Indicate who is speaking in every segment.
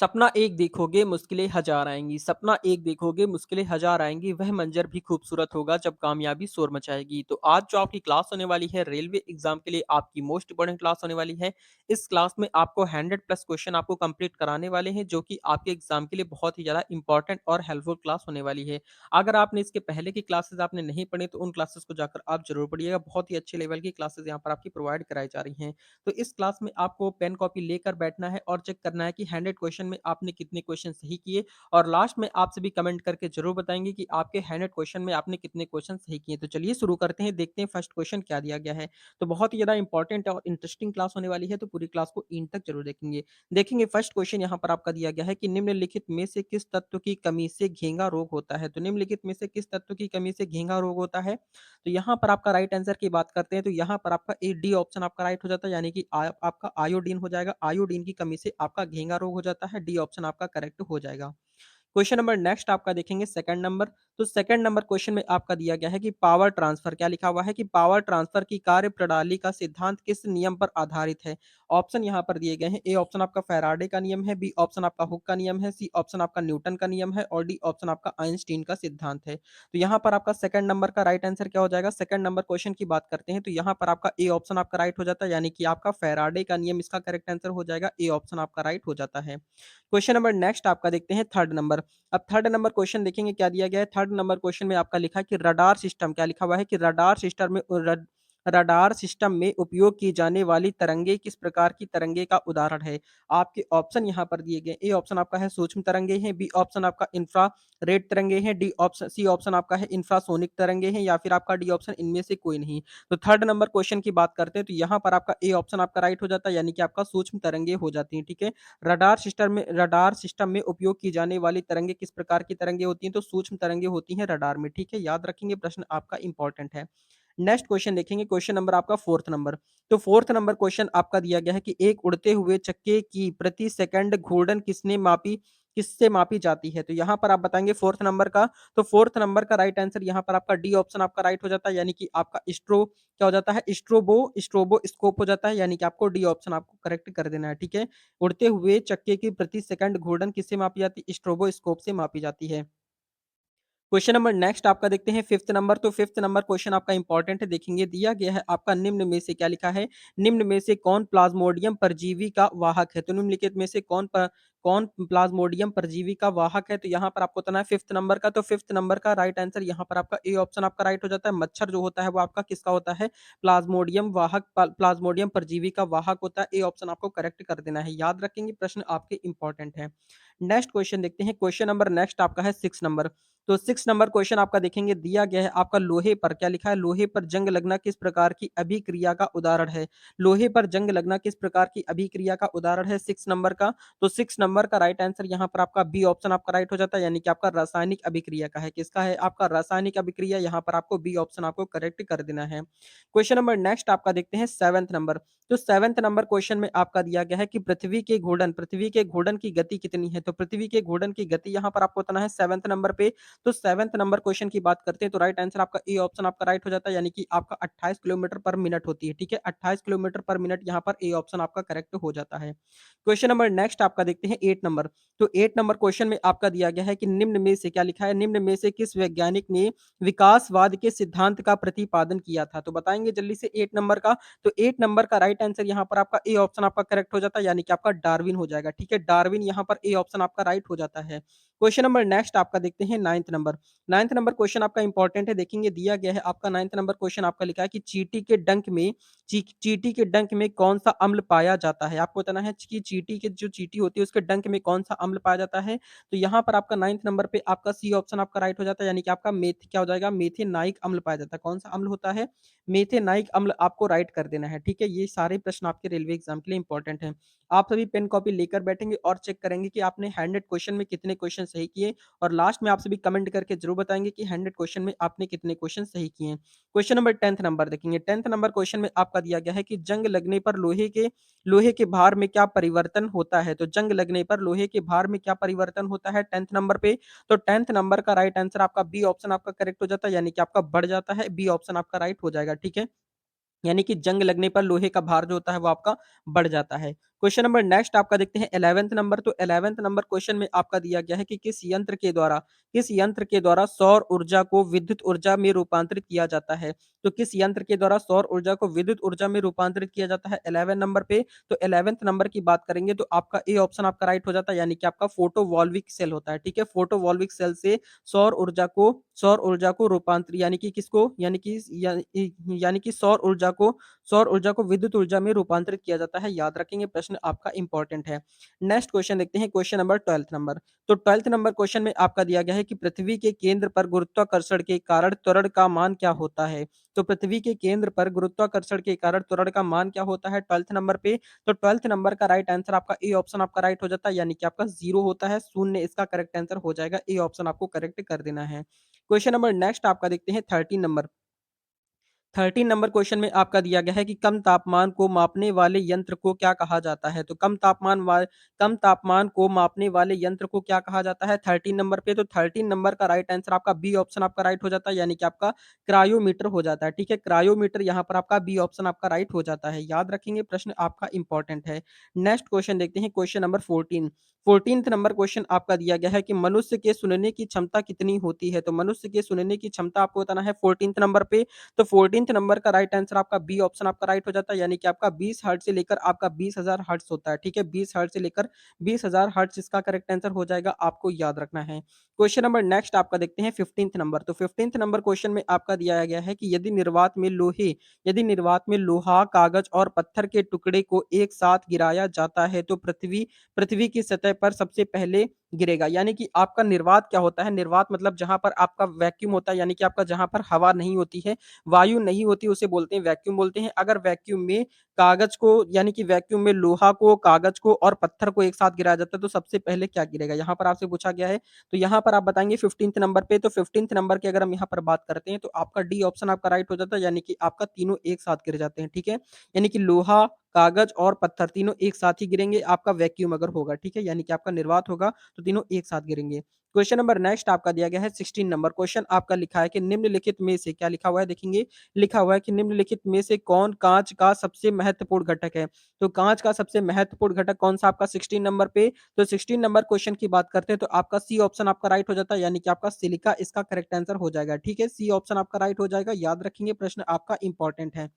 Speaker 1: सपना एक देखोगे मुश्किलें हज़ार आएँगी, सपना एक देखोगे मुश्किलें हज़ार आएँगी, वह मंज़र भी खूबसूरत होगा जब कामयाबी शोर मचाएगी। तो आज जो आपकी क्लास होने वाली है, रेलवे एग्ज़ाम के लिए आपकी मोस्ट इम्पोर्टेंट क्लास होने वाली है। इस क्लास में आपको 100 प्लस क्वेश्चन आपको कंप्लीट कराने वाले हैं, जो कि आपके एग्ज़ाम के लिए बहुत ही ज़्यादा इम्पोर्टेंट और हेल्पफुल क्लास होने वाली है। अगर आपने इसके पहले की क्लासेज़ आपने नहीं पढ़ी, तो उन क्लासेज़ को जाकर आप ज़रूर पढ़िएगा। बहुत ही अच्छे लेवल की क्लासेज़ यहाँ पर आपकी प्रोवाइड कराई जा रही हैं। तो इस क्लास में आपको पेन कॉपी लेकर बैठना है और चेक करना है कि 100 क्वेश्चन में आपने कितने क्वेश्चन सही किए और लास्ट में आप सभी कमेंट करके जरूर बताएंगे कि आपके 100 क्वेश्चन में आपने कितने क्वेश्चन सही किए। तो चलिए शुरू करते हैं, देखते हैं फर्स्ट क्वेश्चन क्या दिया गया है। तो बहुत ही ज्यादा इंपॉर्टेंट और इंटरेस्टिंग क्लास होने वाली है, तो पूरी क्लास को इन तक जरूर देखेंगे। देखेंगे फर्स्ट क्वेश्चन यहाँ पर आपका दिया गया है कि निम्नलिखित में से किस तत्व की कमी से घेंगा रोग होता है। तो निम्नलिखित में से किस तत्व की कमी से घेंगा रोग होता है। तो यहाँ पर आपका राइट आंसर की बात करते हैं, तो यहाँ पर आपका ए डी ऑप्शन आपका राइट हो जाता है, यानी कि आपका आयोडीन हो जाएगा। आयोडीन की कमी से आपका घेंगा रोग हो जाता है। डी ऑप्शन आपका करेक्ट हो जाएगा। क्वेश्चन नंबर नेक्स्ट आपका देखेंगे सेकंड नंबर। तो सेकंड नंबर क्वेश्चन में आपका दिया गया है कि पावर ट्रांसफर, क्या लिखा हुआ है कि पावर ट्रांसफर की कार्य प्रणाली का सिद्धांत किस नियम पर आधारित है। ऑप्शन यहाँ पर दिए गए हैं। ए ऑप्शन आपका फैराडे का नियम है, बी ऑप्शन आपका हुक का नियम है, सी ऑप्शन आपका न्यूटन का नियम है और डी ऑप्शन आपका आइंस्टीन का सिद्धांत है। तो यहाँ पर आपका सेकंड नंबर का राइट आंसर क्या हो जाएगा। सेकंड नंबर क्वेश्चन की बात करते हैं, तो यहाँ पर आपका ए ऑप्शन आपका राइट हो जाता है, यानी कि आपका फैराडे का नियम इसका करेक्ट आंसर हो जाएगा। ए ऑप्शन आपका राइट हो जाता है। क्वेश्चन नंबर नेक्स्ट आपका देखते हैं थर्ड नंबर। अब थर्ड नंबर क्वेश्चन देखेंगे क्या दिया गया है। थर्ड नंबर क्वेश्चन में आपका लिखा है कि रडार सिस्टम, क्या लिखा हुआ है कि रडार सिस्टम में उपयोग की जाने वाली तरंगे किस प्रकार की तरंगे का उदाहरण है। आपके ऑप्शन यहाँ पर दिए गए। ए ऑप्शन आपका है सूक्ष्म तरंगे हैं, बी ऑप्शन आपका इंफ्रा रेड तरंगे हैं, डी ऑप्शन सी ऑप्शन आपका है इंफ्रासोनिक तरंगे हैं, या फिर आपका डी ऑप्शन इनमें से कोई नहीं। तो थर्ड नंबर क्वेश्चन की बात करते हैं, तो यहाँ पर आपका ए ऑप्शन आपका राइट हो जाता है, यानी कि आपका सूक्ष्म तरंगे हो जाती है। ठीक है। रडार सिस्टम में उपयोग की जाने वाली तरंगे किस प्रकार की तरंगे होती हैं। तो सूक्ष्म तरंगे होती हैं रडार में। ठीक है, याद रखेंगे, प्रश्न आपका इंपॉर्टेंट है। नेक्स्ट क्वेश्चन देखेंगे, क्वेश्चन नंबर आपका फोर्थ नंबर। तो फोर्थ नंबर क्वेश्चन आपका दिया गया है कि एक उड़ते हुए चक्के की प्रति सेकंड घूर्णन किससे मापी जाती है। तो यहाँ पर आप बताएंगे फोर्थ नंबर का। तो फोर्थ नंबर का राइट आंसर यहाँ पर आपका डी ऑप्शन आपका राइट हो जाता है, यानी कि आपका स्ट्रो क्या हो जाता है, स्ट्रोबो स्कोप हो जाता है, यानी कि आपको डी ऑप्शन आपको करेक्ट कर देना है। ठीक है। उड़ते हुए चक्के की प्रति सेकंड घूर्णन किससे मापी जाती है। स्ट्रोबोस्कोप से मापी जाती है। क्वेश्चन नंबर नेक्स्ट आपका देखते हैं फिफ्थ नंबर। तो फिफ्थ नंबर क्वेश्चन आपका इंपॉर्टेंट है, देखेंगे दिया गया है आपका निम्न में से, क्या लिखा है, निम्न में से कौन प्लाज्मोडियम परजीवी का वाहक है। तो निम्नलिखित में से कौन प्लाज्मोडियम परजीवी का वाहक है। तो यहाँ पर आपको बताना है फिफ्थ नंबर का। तो फिफ्थ नंबर का राइट आंसर यहाँ पर आपका ए ऑप्शन आपका राइट हो जाता है। मच्छर जो होता है वो आपका किसका होता है, प्लाज्मोडियम परजीवी का वाहक होता है। ए ऑप्शन आपको करेक्ट कर देना है, याद रखेंगे, प्रश्न आपके इंपॉर्टेंट है। नेक्स्ट क्वेश्चन देखते हैं, क्वेश्चन नंबर नेक्स्ट आपका है सिक्स नंबर। तो सिक्स नंबर क्वेश्चन आपका देखेंगे दिया गया है आपका लोहे पर, क्या लिखा है, लोहे पर जंग लगना किस प्रकार की अभिक्रिया का उदाहरण है। लोहे पर जंग लगना किस प्रकार की अभिक्रिया का उदाहरण है सिक्स नंबर का। तो सिक्स नंबर का राइट आंसर यहाँ पर आपका बी ऑप्शन आपका राइट हो जाता है, यानी कि आपका रासायनिक अभिक्रिया का है। किसका है, आपका रासायनिक अभिक्रिया। यहाँ पर आपको बी ऑप्शन आपको करेक्ट कर देना है। क्वेश्चन नंबर नेक्स्ट आपका देखते हैं सेवंथ नंबर। तो सेवंथ नंबर क्वेश्चन में आपका दिया गया है कि पृथ्वी के घूर्णन की गति कितनी है। तो पृथ्वी के घूर्णन की गति यहाँ पर आपको बताना है सेवंथ नंबर पे। तो सेवंथ नंबर क्वेश्चन की बात करते हैं, तो राइट आंसर आपका ए ऑप्शन आपका राइट हो जाता है, यानी कि आपका 28 किलोमीटर पर मिनट होती है। ठीक है, 28 किलोमीटर पर मिनट, यहाँ पर ए ऑप्शन आपका करेक्ट हो जाता है। क्वेश्चन नंबर नेक्स्ट आपका देखते हैं एट नंबर। तो एट नंबर क्वेश्चन में आपका दिया गया है कि निम्न में से, क्या लिखा है, निम्न में से किस वैज्ञानिक ने विकासवाद के सिद्धांत का प्रतिपादन किया था। तो बताएंगे जल्दी से एट नंबर का। तो एट नंबर का राइट आंसर यहाँ पर आपका ए ऑप्शन आपका करेक्ट हो जाता है, यानी कि आपका डार्विन हो जाएगा। ठीक है, डार्विन यहाँ पर ए ऑप्शन आपका राइट हो जाता है। क्वेश्चन नंबर नेक्स्ट आपका देखते हैं ninth number. Ninth number question आपका इंपॉर्टेंट है, देखेंगे दिया गया है आपका नाइन्थ नंबर क्वेश्चन आपका लिखा है कि चींटी के डंक में कौन सा अम्ल पाया जाता है। आपको बताना है कि चींटी के जो चींटी होती है उसके डंक में कौन सा अम्ल पाया जाता है। तो यहाँ पर आपका नाइन्थ नंबर पे आपका सी ऑप्शन आपका राइट हो जाता है, यानी कि आपका मेथ क्या हो जाएगा, मेथेनाइक अम्ल पाया जाता है। कौन सा अम्ल होता है, मेथेनाइक अम्ल, आपको राइट कर देना है। ठीक है, ये सारे प्रश्न आपके रेलवे एग्जाम के लिए इंपॉर्टेंट है। आप सभी पेन कॉपी लेकर बैठेंगे और चेक करेंगे कि आपने 100 क्वेश्चन में कितने क्वेश्चन सही किए, और लास्ट में आप सभी कमेंट करके जरूर बताएंगे कि 100 क्वेश्चन में आपने कितने क्वेश्चन सही किए हैं। क्वेश्चन नंबर 10th नंबर देखेंगे। 10th नंबर क्वेश्चन में आपका दिया गया है कि जंग लगने पर लोहे के भार में क्या परिवर्तन होता है। तो जंग लगने पर लोहे के भार में क्या परिवर्तन होता है 10th नंबर पे। तो 10th नंबर का राइट आंसर आपका बी ऑप्शन आपका करेक्ट हो जाता है, यानी कि आपका बढ़ जाता है। बी ऑप्शन आपका राइट हो जाएगा। ठीक है, यानी कि जंग लगने पर लोहे का भार जो होता है वो आपका बढ़ जाता है। क्वेश्चन नंबर नेक्स्ट आपका देखते हैं 11th नंबर। तो 11th नंबर क्वेश्चन में आपका दिया गया है कि किस यंत्र के द्वारा सौर ऊर्जा को विद्युत ऊर्जा में रूपांतरित किया जाता है। तो किस यंत्र के द्वारा सौर ऊर्जा को विद्युत ऊर्जा में रूपांतरित किया जाता है 11 नंबर पे। तो 11th नंबर की बात करेंगे तो आपका ए ऑप्शन आपका राइट हो जाता है, यानी कि आपका फोटोवॉल्विक सेल होता है। ठीक है, फोटोवॉल्विक सेल से सौर ऊर्जा को रूपांतर यानी कि किसको यानी कि सौर ऊर्जा को विद्युत ऊर्जा में रूपांतरित किया जाता है। याद रखेंगे, प्रश्न आपका इंपॉर्टेंट है। नेक्स्ट क्वेश्चन देखते हैं, क्वेश्चन नंबर 12th नंबर। तो 12th नंबर क्वेश्चन में आपका दिया गया है कि पृथ्वी के केंद्र पर गुरुत्वाकर्षण के कारण त्वरण का मान क्या होता है। तो पृथ्वी के केंद्र पर गुरुत्वाकर्षण के कारण त्वरण का मान क्या होता है 12th नंबर पे। तो 12th नंबर का राइट आंसर आपका ए ऑप्शन आपका राइट हो जाता है, यानी कि आपका 0 होता है, शून्य इसका करेक्ट आंसर हो जाएगा। ए ऑप्शन आपको करेक्ट कर देना है। क्वेश्चन नंबर नेक्स्ट आपका देखते हैं 13 नंबर। 13 नंबर क्वेश्चन में आपका दिया गया है कि कम तापमान को मापने वाले यंत्र को क्या कहा जाता है। तो कम तापमान को मापने वाले यंत्र को क्या कहा जाता है 13 नंबर पे। तो 13 नंबर का राइट आंसर आपका बी ऑप्शन आपका राइट हो जाता है, यानी कि आपका क्रायोमीटर हो जाता है। ठीक है, क्रायोमीटर यहाँ पर आपका बी ऑप्शन आपका राइट हो जाता है। याद रखेंगे, प्रश्न आपका इंपॉर्टेंट है। नेक्स्ट क्वेश्चन देखते हैं, question number 14। 14th number question आपका दिया गया है कि मनुष्य के सुनने की क्षमता कितनी होती है। तो मनुष्य के सुनने की क्षमता आपको बताना है 14th नंबर पे। तो 14th नंबर का राइट आंसर आपका बी ऑप्शन आपका राइट हो जाता है, यानी कि आपका 20 हर्ट्ज से लेकर आपका 20,000 हर्ट्ज होता है। ठीक है, 20 हर्ट्ज से लेकर 20,000 हर्ट्ज इसका करेक्ट आंसर हो जाएगा, आपको याद रखना है। क्वेश्चन नंबर नेक्स्ट आपका देखते हैं 15th नंबर। तो 15th नंबर क्वेश्चन में आपका दिया गया है कि यदि निर्वात में लोहा, कागज और पत्थर के टुकड़े को एक साथ गिराया जाता है तो पृथ्वी पृथ्वी की सतह पर सबसे पहले गिरेगा। यानी कि आपका निर्वात क्या होता है, निर्वात मतलब जहां पर आपका वैक्यूम होता है, यानी कि आपका जहां पर हवा नहीं होती है, वायु नहीं होती, उसे बोलते हैं वैक्यूम बोलते हैं। अगर वैक्यूम में कागज को यानी कि वैक्यूम में लोहा को, कागज को और पत्थर को एक साथ गिराया जाता है तो सबसे पहले क्या गिरेगा, यहाँ पर आपसे पूछा गया है। तो यहाँ पर आप बताएंगे 15th नंबर पे। तो 15th नंबर की अगर हम यहाँ पर बात करते हैं तो आपका डी ऑप्शन आपका राइट हो जाता है, यानी कि आपका तीनों एक साथ गिर जाते हैं। ठीक है, यानी कि लोहा, कागज और पत्थर तीनों एक साथ ही गिरेंगे आपका वैक्यूम अगर होगा। ठीक है, यानी कि आपका निर्वात होगा तो तीनों एक साथ गिरेंगे। क्वेश्चन नंबर नेक्स्ट आपका दिया गया है 16 नंबर क्वेश्चन आपका लिखा है कि निम्नलिखित में से क्या लिखा हुआ है, देखेंगे लिखा हुआ है कि निम्नलिखित में से कौन कांच का सबसे महत्वपूर्ण घटक है। तो कांच का सबसे महत्वपूर्ण घटक कौन सा आपका 16 नंबर पे। तो 16 नंबर क्वेश्चन की बात करते हैं तो आपका सी ऑप्शन आपका राइट हो जाता है, यानी कि आपका सिलिका इसका करेक्ट आंसर हो जाएगा। ठीक है, सी ऑप्शन आपका राइट हो जाएगा। याद रखेंगे, प्रश्न आपका इंपॉर्टेंट है।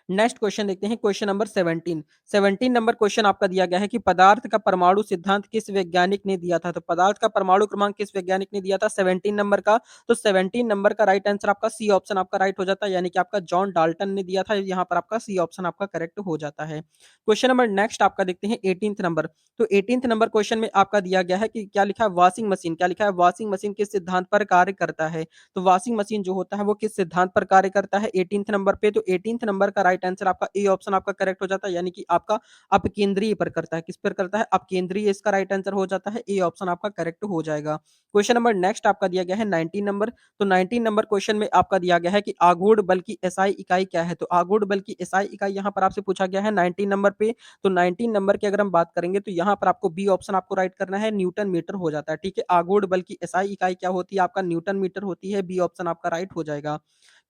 Speaker 1: नेक्स्ट क्वेश्चन देखते हैं, क्वेश्चन नंबर 17। 17 नंबर क्वेश्चन आपका दिया गया है कि पदार्थ का परमाणु सिद्धांत किस वैज्ञानिक ने दिया था। तो पदार्थ का परमाणु क्रमांक किस वैज्ञानिक ने दिया था 17 नंबर का। तो 17 नंबर का राइट आंसर आपका सी ऑप्शन आपका राइट हो जाता है, यानी कि आपका जॉन डाल्टन ने दिया था। यहाँ पर आपका सी ऑप्शन आपका करेक्ट हो जाता है। क्वेश्चन नंबर नेक्स्ट आपका देखते हैं 18th नंबर। तो 18th नंबर क्वेश्चन में आपका दिया गया है कि क्या लिखा है, वॉशिंग मशीन क्या लिखा है, वॉशिंग मशीन किस सिद्धांत पर कार्य करता है। तो वॉशिंग मशीन जो होता है वो किस सिद्धांत पर कार्य करता है 18th नंबर पे। तो 18th नंबर का राइट आंसर आपका ए ऑप्शन आपका करेक्ट हो जाता है, यानी कि आपका अपकेंद्रीय पर करता है। किस पर करता है, अपकेंद्रीय इसका राइट आंसर हो जाता है। ए ऑप्शन आपका करेक्ट हो जाएगा। क्वेश्चन नंबर नेक्स्ट आपका दिया गया है 19 नंबर। तो 19 नंबर क्वेश्चन में आपका दिया गया है कि आघूर्ण बल की एसआई इकाई क्या है। तो आघूर्ण बल की एसआई इकाई यहाँ पर आपसे पूछा गया है 19 नंबर पे। तो 19 नंबर की अगर हम बात करेंगे तो यहाँ पर आपको बी ऑप्शन आपको राइट करना है, न्यूटन मीटर हो जाता है। ठीक है, आघूर्ण बल की एसआई इकाई क्या होती है, आपका न्यूटन मीटर होती है। बी ऑप्शन आपका राइट हो जाएगा।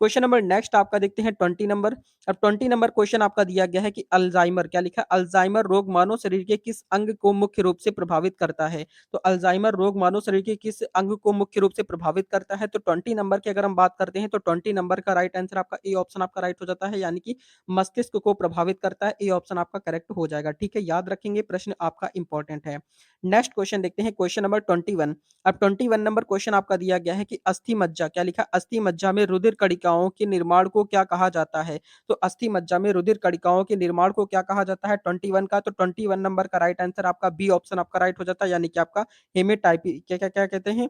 Speaker 1: क्वेश्चन नंबर नेक्स्ट आपका देखते हैं 20 नंबर। अब 20 नंबर क्वेश्चन आपका दिया गया है कि अल्जाइमर क्या लिखा है, अल्जाइमर रोग मानव शरीर के किस अंग को मुख्य रूप से प्रभावित करता है। तो अल्जाइमर रोग मानव शरीर के किस अंग को मुख्य रूप से प्रभावित करता है। तो 20 नंबर की अगर हम बात करते हैं तो 20 नंबर का राइट आंसर आपका ए ऑप्शन आपका राइट हो जाता है, यानी कि मस्तिष्क को प्रभावित करता है। ए ऑप्शन आपका करेक्ट हो जाएगा। ठीक है, याद रखेंगे, प्रश्न आपका इंपॉर्टेंट है। नेक्स्ट क्वेश्चन देखते हैं, क्वेश्चन नंबर 21। अब 21 नंबर क्वेश्चन आपका दिया गया है कि अस्थि मज्जा क्या लिखा है, अस्थि मज्जा में रुधिर कणिकाओं के निर्माण को क्या कहा जाता है। तो अस्थि मज्जा में रुधिर कणिकाओं के निर्माण को क्या कहा जाता है 21 का। तो 21 नंबर का राइट आंसर आपका बी ऑप्शन आपका राइट हो जाता है, यानी कि आपका हेमेटाइपी क्या क्या क्या कहते हैं,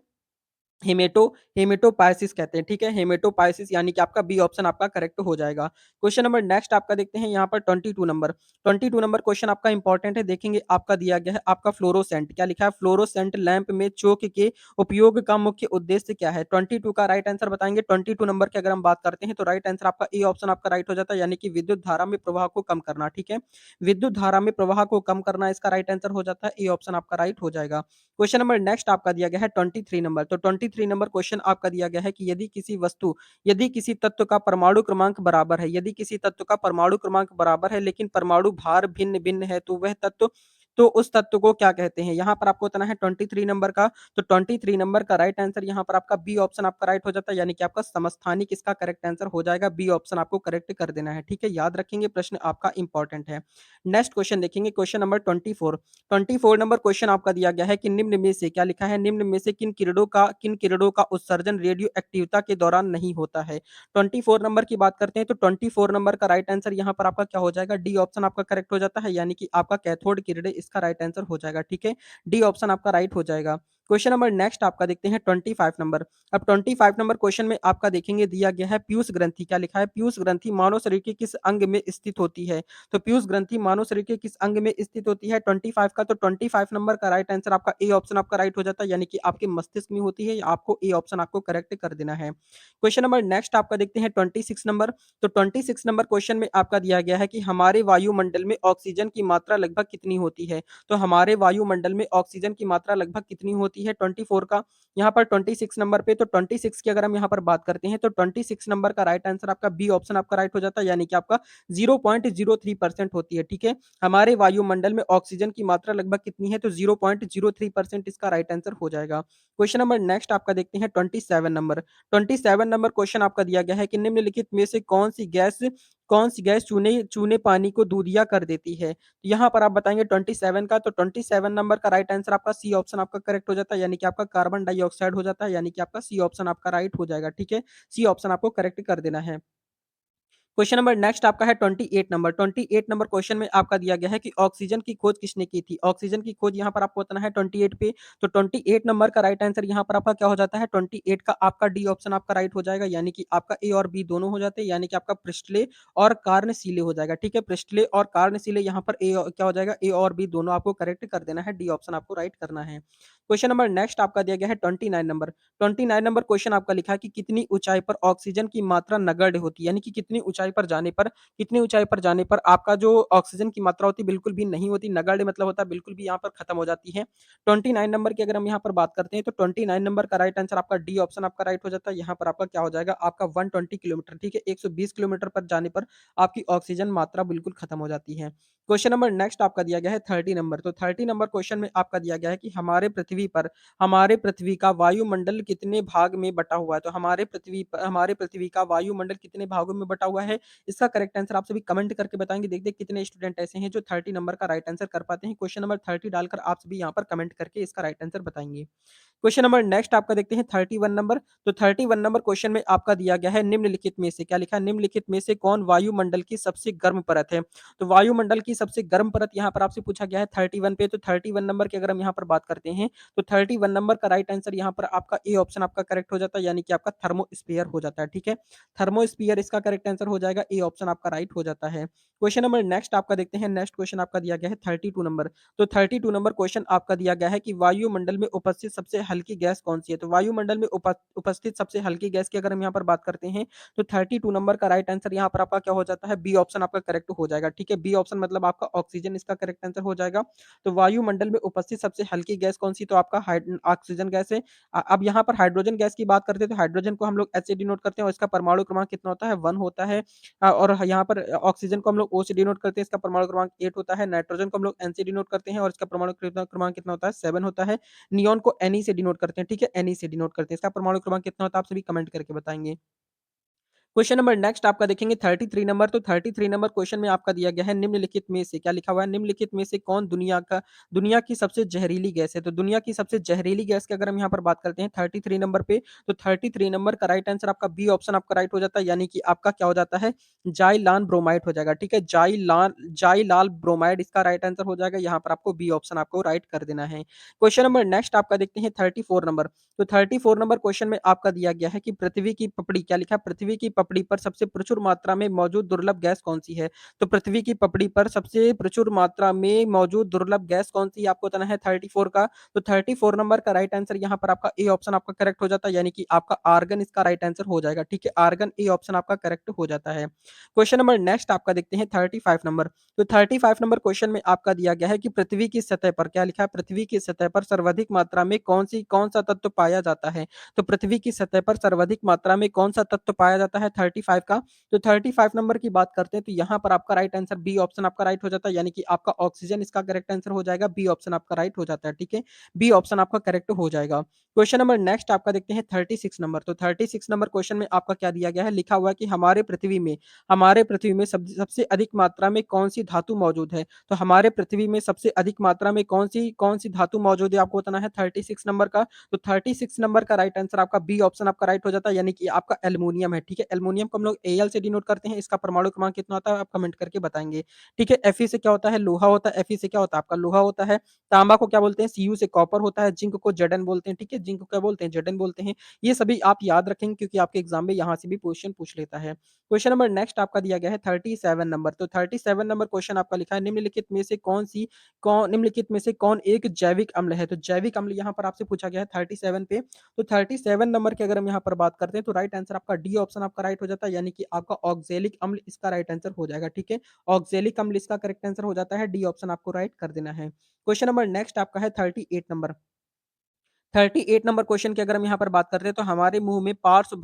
Speaker 1: हेमेटो हेमेटोपाइसिस कहते हैं। ठीक है, हेमेटोपाइसिस यानी कि आपका बी ऑप्शन आपका करेक्ट हो जाएगा। क्वेश्चन नंबर नेक्स्ट आपका देखते हैं यहाँ पर 22 नंबर। 22 नंबर क्वेश्चन आपका इंपॉर्टेंट है, देखेंगे आपका दिया गया है आपका फ्लोरोसेंट क्या लिखा है, फ्लोरोसेंट लैंप में चोक के उपयोग का मुख्य उद्देश्य क्या है। 22 का राइट आंसर बताएंगे। 22 नंबर की अगर हम बात करते हैं तो राइट आंसर आपका ए ऑप्शन आपका राइट हो जाता है, यानी कि विद्युत धारा में प्रवाह को कम करना। ठीक है, विद्युत धारा में प्रवाह को कम करना इसका राइट आंसर हो जाता है। ए ऑप्शन आपका राइट हो जाएगा। क्वेश्चन नंबर नेक्स्ट आपका दिया गया है 23 नंबर। तो 23 नंबर क्वेश्चन आपका दिया गया है कि यदि किसी तत्व का परमाणु क्रमांक बराबर है, यदि किसी तत्व का परमाणु क्रमांक बराबर है लेकिन परमाणु भार भिन्न-भिन्न है, तो उस तत्व को क्या कहते हैं? यहाँ पर आपको बताना है 23 नंबर का, तो 23 नंबर का राइट आंसर यहाँ पर आपका बी ऑप्शन आपका राइट हो जाता है, यानी कि आपका समस्थानिक इसका करेक्ट आंसर हो जाएगा। बी ऑप्शन आपको करेक्ट कर देना है, ठीक है? याद रखेंगे, प्रश्न आपका इंपॉर्टेंट है। नेक्स्ट क्वेश्चन देखेंगे, क्वेश्चन नंबर 24। 24 नंबर क्वेश्चन आपका दिया गया है कि निम्न में से क्या लिखा है? निम्न में से किन किरणों का उत्सर्जन रेडियो एक्टिविता के दौरान नहीं होता है? 24 नंबर की बात करते हैं तो 24 नंबर का राइट आंसर यहाँ पर आपका क्या हो जाएगा? डी ऑप्शन आपका करेक्ट हो जाता है, यानी कि आपका कैथोड किरणें इसका राइट आंसर हो जाएगा, ठीक है? डी ऑप्शन आपका राइट हो जाएगा। क्वेश्चन नंबर नेक्स्ट आपका देखते हैं 25 नंबर। अब 25 नंबर क्वेश्चन में आपका देखेंगे दिया गया है पीयूष ग्रंथि, क्या लिखा है? पीयूष ग्रंथि मानव शरीर के किस अंग में स्थित होती है? तो पीयूष ग्रंथि मानव शरीर के किस अंग में स्थित होती है 25 का? तो 25 नंबर का राइट आंसर आपका ए ऑप्शन आपका राइट हो जाता है, यानी कि आपके मस्तिष्क में होती है। आपको ए ऑप्शन आपको करेक्ट कर देना है। क्वेश्चन नंबर नेक्स्ट आपका देखते हैं 26 नंबर। तो 26 नंबर क्वेश्चन में आपका दिया गया है कि हमारे वायुमंडल में ऑक्सीजन की मात्रा लगभग कितनी होती है? तो हमारे वायुमंडल में ऑक्सीजन की मात्रा लगभग कितनी होती है 24 का? यहाँ पर 26 नंबर पे, तो 26 की अगर हम यहाँ पर बात करते हैं तो 26 नंबर का राइट आंसर आपका बी ऑप्शन आपका राइट हो जाता है, यानी कि आपका 0.03% होती है, ठीक है? हमारे वायुमंडल में ऑक्सीजन की मात्रा लगभग कितनी है? तो 0.03% इसका राइट आंसर हो जाएगा। क्वेश्चन नंबर नेक्स्ट आपका देखते हैं 27 नंबर। 27 नंबर क्वेश्चन आपका दिया गया है कि निम्नलिखित में से कौन सी गैस चूने चूने पानी को दूधिया कर देती है? तो यहाँ पर आप बताएंगे 27 का, तो 27 नंबर का राइट आंसर आपका सी ऑप्शन आपका करेक्ट हो जाता है, यानी कि आपका कार्बन डाइऑक्साइड हो जाता है, यानी कि आपका सी ऑप्शन आपका राइट हो जाएगा, ठीक है? सी ऑप्शन आपको करेक्ट कर देना है। क्वेश्चन नंबर नेक्स्ट आपका है 28 नंबर। 28 नंबर क्वेश्चन में आपका दिया गया है कि ऑक्सीजन की खोज किसने की थी? ऑक्सीजन की खोज यहाँ पर आपको बताना है 28 पे, तो 28 नंबर का राइट आंसर यहाँ पर आपका क्या हो जाता है? 28 का आपका डी ऑप्शन आपका राइट हो जाएगा, यानी कि आपका ए और बी दोनों हो जाते हैं, यानी कि आपका पृष्ठले और कार्णशीले हो जाएगा, ठीक है? पृष्ठले और कार्णशीले यहाँ पर क्या हो जाएगा? ए और बी दोनों आपको करेक्ट कर देना है, डी ऑप्शन आपको राइट करना है। क्वेश्चन नंबर नेक्स्ट आपका दिया गया है 29 नंबर। 29 नंबर क्वेश्चन आपका लिखा है कि कितनी ऊंचाई पर ऑक्सीजन की मात्रा नगण्य होती है, यानी कि कितनी ऊंचाई पर जाने पर आपका जो ऑक्सीजन की मात्रा होती है बिल्कुल भी नहीं होती, नगण्य मतलब होता है बिल्कुल भी यहाँ पर खत्म हो जाती है। 29 नंबर की अगर हम यहाँ पर बात करते हैं तो 29 नंबर का राइट आंसर आपका डी ऑप्शन आपका राइट हो जाता है। यहाँ पर आपका क्या हो जाएगा? आपका 120 किलोमीटर, ठीक है? 120 किलोमीटर पर जाने पर आपकी ऑक्सीजन मात्रा बिल्कुल खत्म हो जाती है। क्वेश्चन नंबर नेक्स्ट आपका दिया गया है 30 नंबर। तो 30 नंबर क्वेश्चन में आपका दिया गया है कि हमारे पृथ्वी का वायुमंडल कितने भाग में बटा हुआ है? तो हमारे पृथ्वी का वायुमंडल कितने भागों में बटा हुआ है? इसका करेक्ट आंसर आप सभी कमेंट करके बताएंगे। देखते हैं कितने स्टूडेंट ऐसे हैं जो 30 नंबर का राइट आंसर कर पाते हैं। क्वेश्चन नंबर 30 डालकर आप सभी यहाँ पर कमेंट करके इसका राइट आंसर बताएंगे। क्वेश्चन नंबर नेक्स्ट आपका देखते हैं 31 नंबर। तो 31 नंबर क्वेश्चन में आपका दिया गया है निम्नलिखित में से, क्या लिखा है? निम्नलिखित में से कौन वायुमंडल की सबसे गर्म परत है? तो वायुमंडल की सबसे गर्म परत यहाँ पर आपसे पूछा गया है 31 पे, तो 31 नंबर की अगर हम यहाँ पर बात करते हैं तो 31 नंबर का राइट आंसर यहाँ पर आपका ए ऑप्शन आपका करेक्ट हो जाता है, यानी कि आपका थर्मोस्फीयर हो जाता है, ठीक है? थर्मोस्फीयर इसका करेक्ट आंसर हो जाएगा, ए ऑप्शन आपका राइट हो जाता है। क्वेश्चन नंबर नेक्स्ट आपका देखते हैं, नेक्स्ट क्वेश्चन आपका दिया गया है 32 नंबर। तो 32 नंबर क्वेश्चन आपका दिया गया है कि वायुमंडल में उपस्थित सबसे हल्की गैस कौन सी है? तो वायुमंडल में उपस्थित सबसे हल्की गैस की अगर हम यहाँ पर बात करते हैं तो 32 नंबर का राइट आंसर यहाँ पर आपका क्या हो जाता है? बी ऑप्शन आपका करेक्ट हो जाएगा, ठीक है? बी ऑप्शन मतलब आपका ऑक्सीजन इसका करेक्ट आंसर हो जाएगा। तो वायुमंडल में उपस्थित सबसे हल्की गैस कौन सी? तो आपका ऑक्सीजन गैस है। अब यहाँ पर हाइड्रोजन गैस की बात करते हैं तो हाइड्रोजन को हम लोग एच से डिनोट करते हैं और इसका परमाणु क्रमांक कितना होता है? 1 होता है। और यहाँ पर ऑक्सीजन को हम लोग ओ से डिनोट करते हैं, इसका परमाणु क्रमांक 8 होता है। नाइट्रोजन को हम लोग एन से डिनोट करते हैं और इसका परमाणु क्रमांक कितना होता है? 7 होता है। नियॉन को एन से डिनोट करते हैं, ठीक है? एन से डिनोट करते हैं, इसका परमाणु क्रमांक कितना होता है? आप सभी कमेंट करके बताएंगे। क्वेश्चन नंबर नेक्स्ट आपका देखेंगे 33 नंबर। तो 33 नंबर क्वेश्चन में आपका दिया गया है निम्नलिखित में से, क्या लिखा हुआ है? निम्नलिखित में से कौन दुनिया की सबसे जहरीली गैस है? तो दुनिया की सबसे जहरीली गैस की अगर हम यहाँ पर बात करते हैं 33 नंबर पे, तो 33 नंबर का राइट आंसर आपका बी ऑप्शन आपका राइट हो जाता है, यानी कि आपका क्या हो जाता है? जाइलान ब्रोमाइड हो जाएगा, ठीक है? जाइलाल ब्रोमाइड इसका राइट आंसर हो जाएगा। यहाँ पर आपको बी ऑप्शन आपको राइट कर देना है। क्वेश्चन नंबर नेक्स्ट आपका देखते हैं 34 नंबर। तो 34 नंबर क्वेश्चन में आपका दिया गया है कि पृथ्वी की पपड़ी, क्या लिखा है? पृथ्वी की पपड़ी पर सबसे प्रचुर मात्रा में मौजूद दुर्लभ गैस कौन-सी है? तो पृथ्वी की पपड़ी पर सबसे प्रचुर मात्रा में मौजूद दुर्लभ गैस कौन-सी है? आपको बताना है 34 का, तो 34 नंबर का राइट आंसर यहाँ पर आपका ए ऑप्शन आपका करेक्ट हो जाता है, यानी कि आपका आर्गन इसका राइट आंसर हो जाएगा, ठीक है? आर्गन ए ऑप्शन आपका करेक्ट हो जाता है। क्वेश्चन नंबर नेक्स्ट आपका देखते हैं 35 नंबर। तो 35 नंबर क्वेश्चन में आपका दिया गया है कि पृथ्वी की सतह पर क्या लिखा है? पृथ्वी की सतह पर सर्वाधिक मात्रा में कौन-सा तत्व पाया जाता है? तो पृथ्वी की सतह पर सर्वाधिक मात्रा में कौन-सा तत्व पाया जाता है 35 का? तो 35 नंबर की बात करते हैं तो यहाँ पर आपका राइट आंसर बी ऑप्शन आपका राइट हो जाता है, यानी कि आपका ऑक्सीजन इसका करेक्ट आंसर हो जाएगा, बी ऑप्शन आपका राइट हो जाता है, ठीक है? बी ऑप्शन आपका करेक्ट हो जाएगा। क्वेश्चन नंबर नेक्स्ट आपका देखते हैं 36 नंबर। तो 36 नंबर क्वेश्चन में आपका क्या दिया गया है? लिखा हुआ है कि हमारे पृथ्वी में सबसे अधिक मात्रा में कौन-सी धातु मौजूद है? तो हमारे पृथ्वी में सबसे अधिक मात्रा में कौन-सी धातु मौजूद है आपको बताना है 36 नंबर का। तो 36 नंबर का राइट आंसर आपका बी ऑप्शन आपका राइट हो जाता है, यानी कि आपका एल्युमिनियम है, ठीक है? एल्युमिनियम को हम लोग एल से डिनोट करते हैं, इसका परमाणु क्रमांक कितना होता है आप कमेंट करके बताएँगे, ठीक है? Fe से क्या होता है? लोहा होता है, Fe से क्या होता है? आपका लोहा होता है। तांबा को क्या बोलते हैं? Cu से कॉपर होता है, जिंक को Zn बोलते हैं, ठीक है? जिंक को क्या बोलते हैं? Zn बोलते हैं। ये सभी आप याद रखेंगे क्योंकि आपके एग्जाम में यहाँ से भी क्वेश्चन पूछ लेता है। क्वेश्चन नंबर नेक्स्ट आपका दिया गया है 37 नंबर। तो 37 नंबर क्वेश्चन आपका लिखा है निम्नलिखित में से कौन एक जैविक अम्ल है? तो जैविक अम्ल यहाँ पर आपसे पूछा गया है 37 पे। तो 37 नंबर की अगर हम यहाँ पर बात करते हैं तो राइट आंसर आपका डी ऑप्शन आपका राइट हो जाता है, यानी कि आपका ऑक्जेलिक अम्ल इसका राइट आंसर हो जाएगा, ठीक है? ऑक्जेलिक अम्ल इसका करेक्ट आंसर हो जाता है, डी ऑप्शन आपको राइट कर देना है। क्वेश्चन नंबर नेक्स्ट आपका है 38 नंबर। 38 नंबर क्वेश्चन की अगर हम यहाँ पर बात करते हैं तो हमारे मुंह में पार्श्व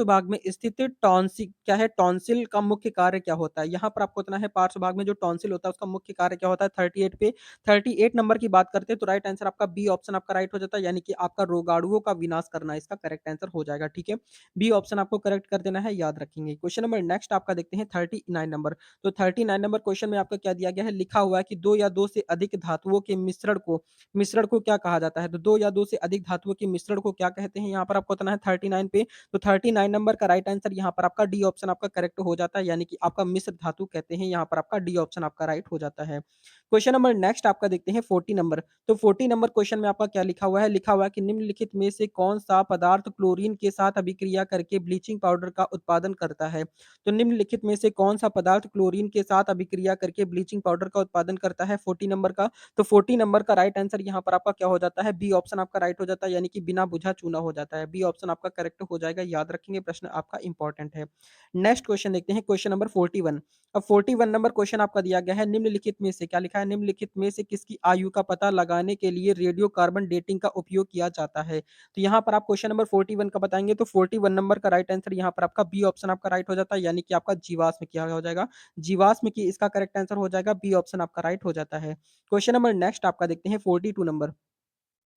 Speaker 1: भाग में स्थित टॉन्सिल का मुख्य कार्य क्या होता है? यहाँ पर आपको बताना है पार्श्व भाग में जो टॉन्सिल होता है उसका मुख्य कार्य क्या होता है 38 पे। 38 नंबर की बात करते हैं तो राइट आंसर आपका बी ऑप्शन आपका राइट हो जाता है, यानी कि आपका रोगाणुओं का विनाश करना इसका करेक्ट आंसर हो जाएगा, ठीक है? बी ऑप्शन आपको करेक्ट कर देना है, याद रखेंगे। क्वेश्चन नंबर नेक्स्ट आपका देखते हैं 39 नंबर। तो 39 नंबर क्वेश्चन में आपका क्या दिया गया है? लिखा हुआ है कि दो या दो से अधिक धातुओं के मिश्रण को क्या कहा जाता है? तो 2 या 2 से अधिक धातुओं के मिश्रण को क्या कहते हैं? यहाँ पर आपको बताना है 39 पे। तो 39 नंबर का राइट आंसर यहाँ पर आपका डी ऑप्शन आपका करेक्ट हो जाता है, यानी कि आपका मिश्र धातु कहते हैं, यहाँ पर आपका डी ऑप्शन आपका राइट हो जाता है। क्वेश्चन नंबर नेक्स्ट आपका देखते हैं 40 नंबर। तो 40 नंबर क्वेश्चन में आपका क्या लिखा हुआ है? लिखा हुआ है कि निम्नलिखित में से कौन-सा पदार्थ क्लोरीन के साथ अभिक्रिया करके ब्लीचिंग पाउडर का उत्पादन करता है? तो निम्नलिखित में से कौन-सा पदार्थ क्लोरीन के साथ अभिक्रिया करके ब्लीचिंग पाउडर का उत्पादन करता है 40 नंबर का? तो 40 नंबर का राइट आंसर यहाँ पर आपका क्या हो जाता है? बी ऑप्शन आपका राइट हो जाता है, यानी कि बिना बुझा चूना हो जाता है। बी ऑप्शन आपका करेक्ट हो जाएगा, याद रखेंगे प्रश्न आपका इंपॉर्टेंट है। नेक्स्ट क्वेश्चन देखते हैं क्वेश्चन नंबर 41। अब 41 नंबर क्वेश्चन आपका दिया गया है निम्नलिखित में से क्या लिखा है? निम्नलिखित में से किसकी आयु का पता लगाने के लिए रेडियो कार्बन डेटिंग का उपयोग किया जाता है? तो यहाँ पर आप क्वेश्चन नंबर 41 का बताएँगे तो 41 नंबर का राइट आंसर यहाँ पर आपका बी ऑप्शन आपका राइट हो जाता है, यानी कि आपका जीवाश्म क्या हो जाएगा? जीवाश्म की इसका करेक्ट आंसर हो जाएगा, बी ऑप्शन आपका राइट हो जाता है। क्वेश्चन नंबर नेक्स्ट आपका देखते हैं 42 नंबर।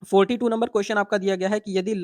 Speaker 1: 42 नंबर क्वेश्चन आपका दिया गया है कि यदि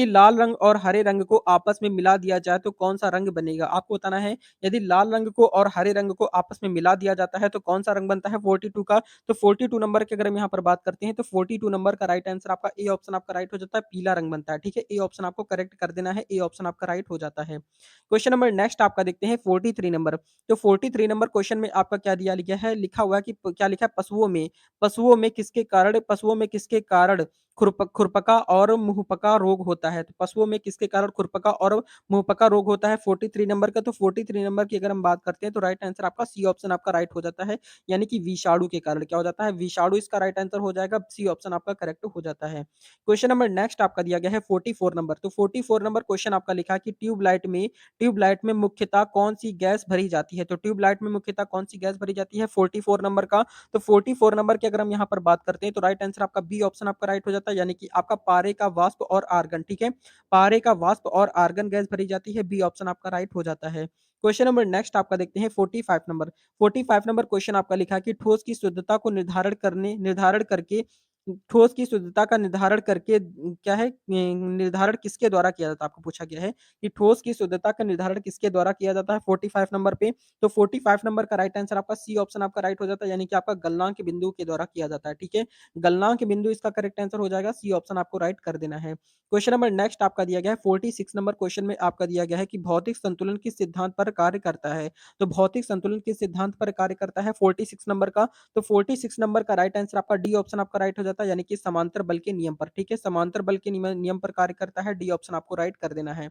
Speaker 1: लाल रंग और हरे रंग को आपस में मिला दिया जाए तो कौन-सा रंग बनेगा? आपको बताना है यदि लाल रंग को और हरे रंग को आपस में मिला दिया जाता है तो कौन-सा रंग बनता है 42 का? तो 42 नंबर की अगर हम यहाँ पर बात करते हैं तो 42 नंबर का राइट आंसर आपका ए ऑप्शन आपका राइट हो जाता है, पीला रंग बनता है, ठीक है? ए ऑप्शन आपको करेक्ट कर देना है, ए ऑप्शन आपका राइट हो जाता है। क्वेश्चन नंबर नेक्स्ट आपका देखते हैं 43 नंबर। तो 43 नंबर क्वेश्चन में आपका क्या दिया गया है? लिखा हुआ है कि प क्या लिखा है पशुओं में किसके कारण खुरपका और मुंहपका रोग होता है? तो पशुओं में किसके कारण खुरपका और मुंहपका रोग होता है 43 नंबर का? तो 43 नंबर की अगर हम बात करते हैं तो राइट आंसर आपका सी ऑप्शन आपका राइट हो जाता है, यानी कि विषाणु के कारण क्या हो जाता है? विषाणु इसका राइट आंसर हो जाएगा, सी ऑप्शन आपका करेक्ट हो जाता है। क्वेश्चन नंबर नेक्स्ट आपका दिया गया है 44 नंबर। तो 44 नंबर क्वेश्चन आपका लिखा है कि ट्यूबलाइट में मुख्यतः कौन-सी गैस भरी जाती है? तो ट्यूबलाइट में मुख्यतः कौन-सी गैस भरी जाती है 44 नंबर का? तो 44 नंबर की अगर हम यहाँ पर बात करते हैं तो राइट आंसर आपका बी ऑप्शन आपका राइट हो जाता है, यानी कि आपका पारे का वाष्प और आर्गन, ठीक है? पारे का वाष्प और आर्गन गैस भरी जाती है, बी ऑप्शन आपका राइट हो जाता है। क्वेश्चन नंबर नेक्स्ट आपका देखते हैं 45 नंबर। 45 नंबर क्वेश्चन आपका लिखा है कि ठोस की शुद्धता का निर्धारण करके निर्धारण किसके द्वारा किया जाता है? आपको पूछा गया है कि ठोस की शुद्धता का निर्धारण किसके द्वारा किया जाता है 45 नंबर पे? तो 45 नंबर का राइट आंसर आपका सी ऑप्शन आपका राइट हो जाता है, यानी कि आपका गलनांक बिंदु के द्वारा किया जाता है, ठीक है? गलनांक बिंदु इसका करेक्ट आंसर हो जाएगा, सी ऑप्शन आपको राइट कर देना है। क्वेश्चन नंबर नेक्स्ट आपका दिया गया है 46 नंबर क्वेश्चन में आपका दिया गया है कि भौतिक संतुलन किस सिद्धांत पर कार्य करता है? तो भौतिक संतुलन किस सिद्धांत पर कार्य करता है 46 नंबर का? तो 46 नंबर का राइट आंसर आपका डी ऑप्शन आपका राइट हो जाता है, यानी कि समांतर बल के नियम पर, ठीक है? समांतर बल के नियम पर कार्य करता है, डी ऑप्शन आपको राइट कर देना है।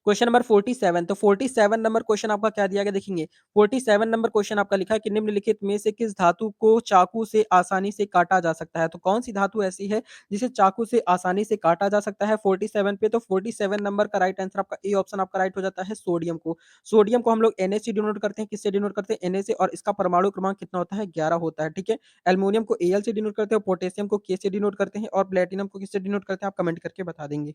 Speaker 1: क्वेश्चन नंबर 47, तो 47 नंबर क्वेश्चन आपका क्या दिया गया देखेंगे। 47 नंबर क्वेश्चन आपका लिखा है कि निम्नलिखित में से किस धातु को चाकू से आसानी से काटा जा सकता है? तो कौन सी धातु ऐसी है जिसे चाकू से आसानी से काटा जा सकता है 47 पे? तो 47 नंबर का राइट आंसर आपका ए ऑप्शन आपका राइट हो जाता है सोडियम को। सोडियम को हम लोग Na से डिनोट करते हैं, किससे डिनोट करते हैं? Na से, और इसका परमाणु क्रमांक कितना होता है? 11 होता है, ठीक है। एल्युमिनियम को Al से डिनोट करते हैं, पोटेशियम को K से डिनोट करते हैं, और प्लेटिनम को किससे डिनोट करते हैं? आप कमेंट करके बता देंगे।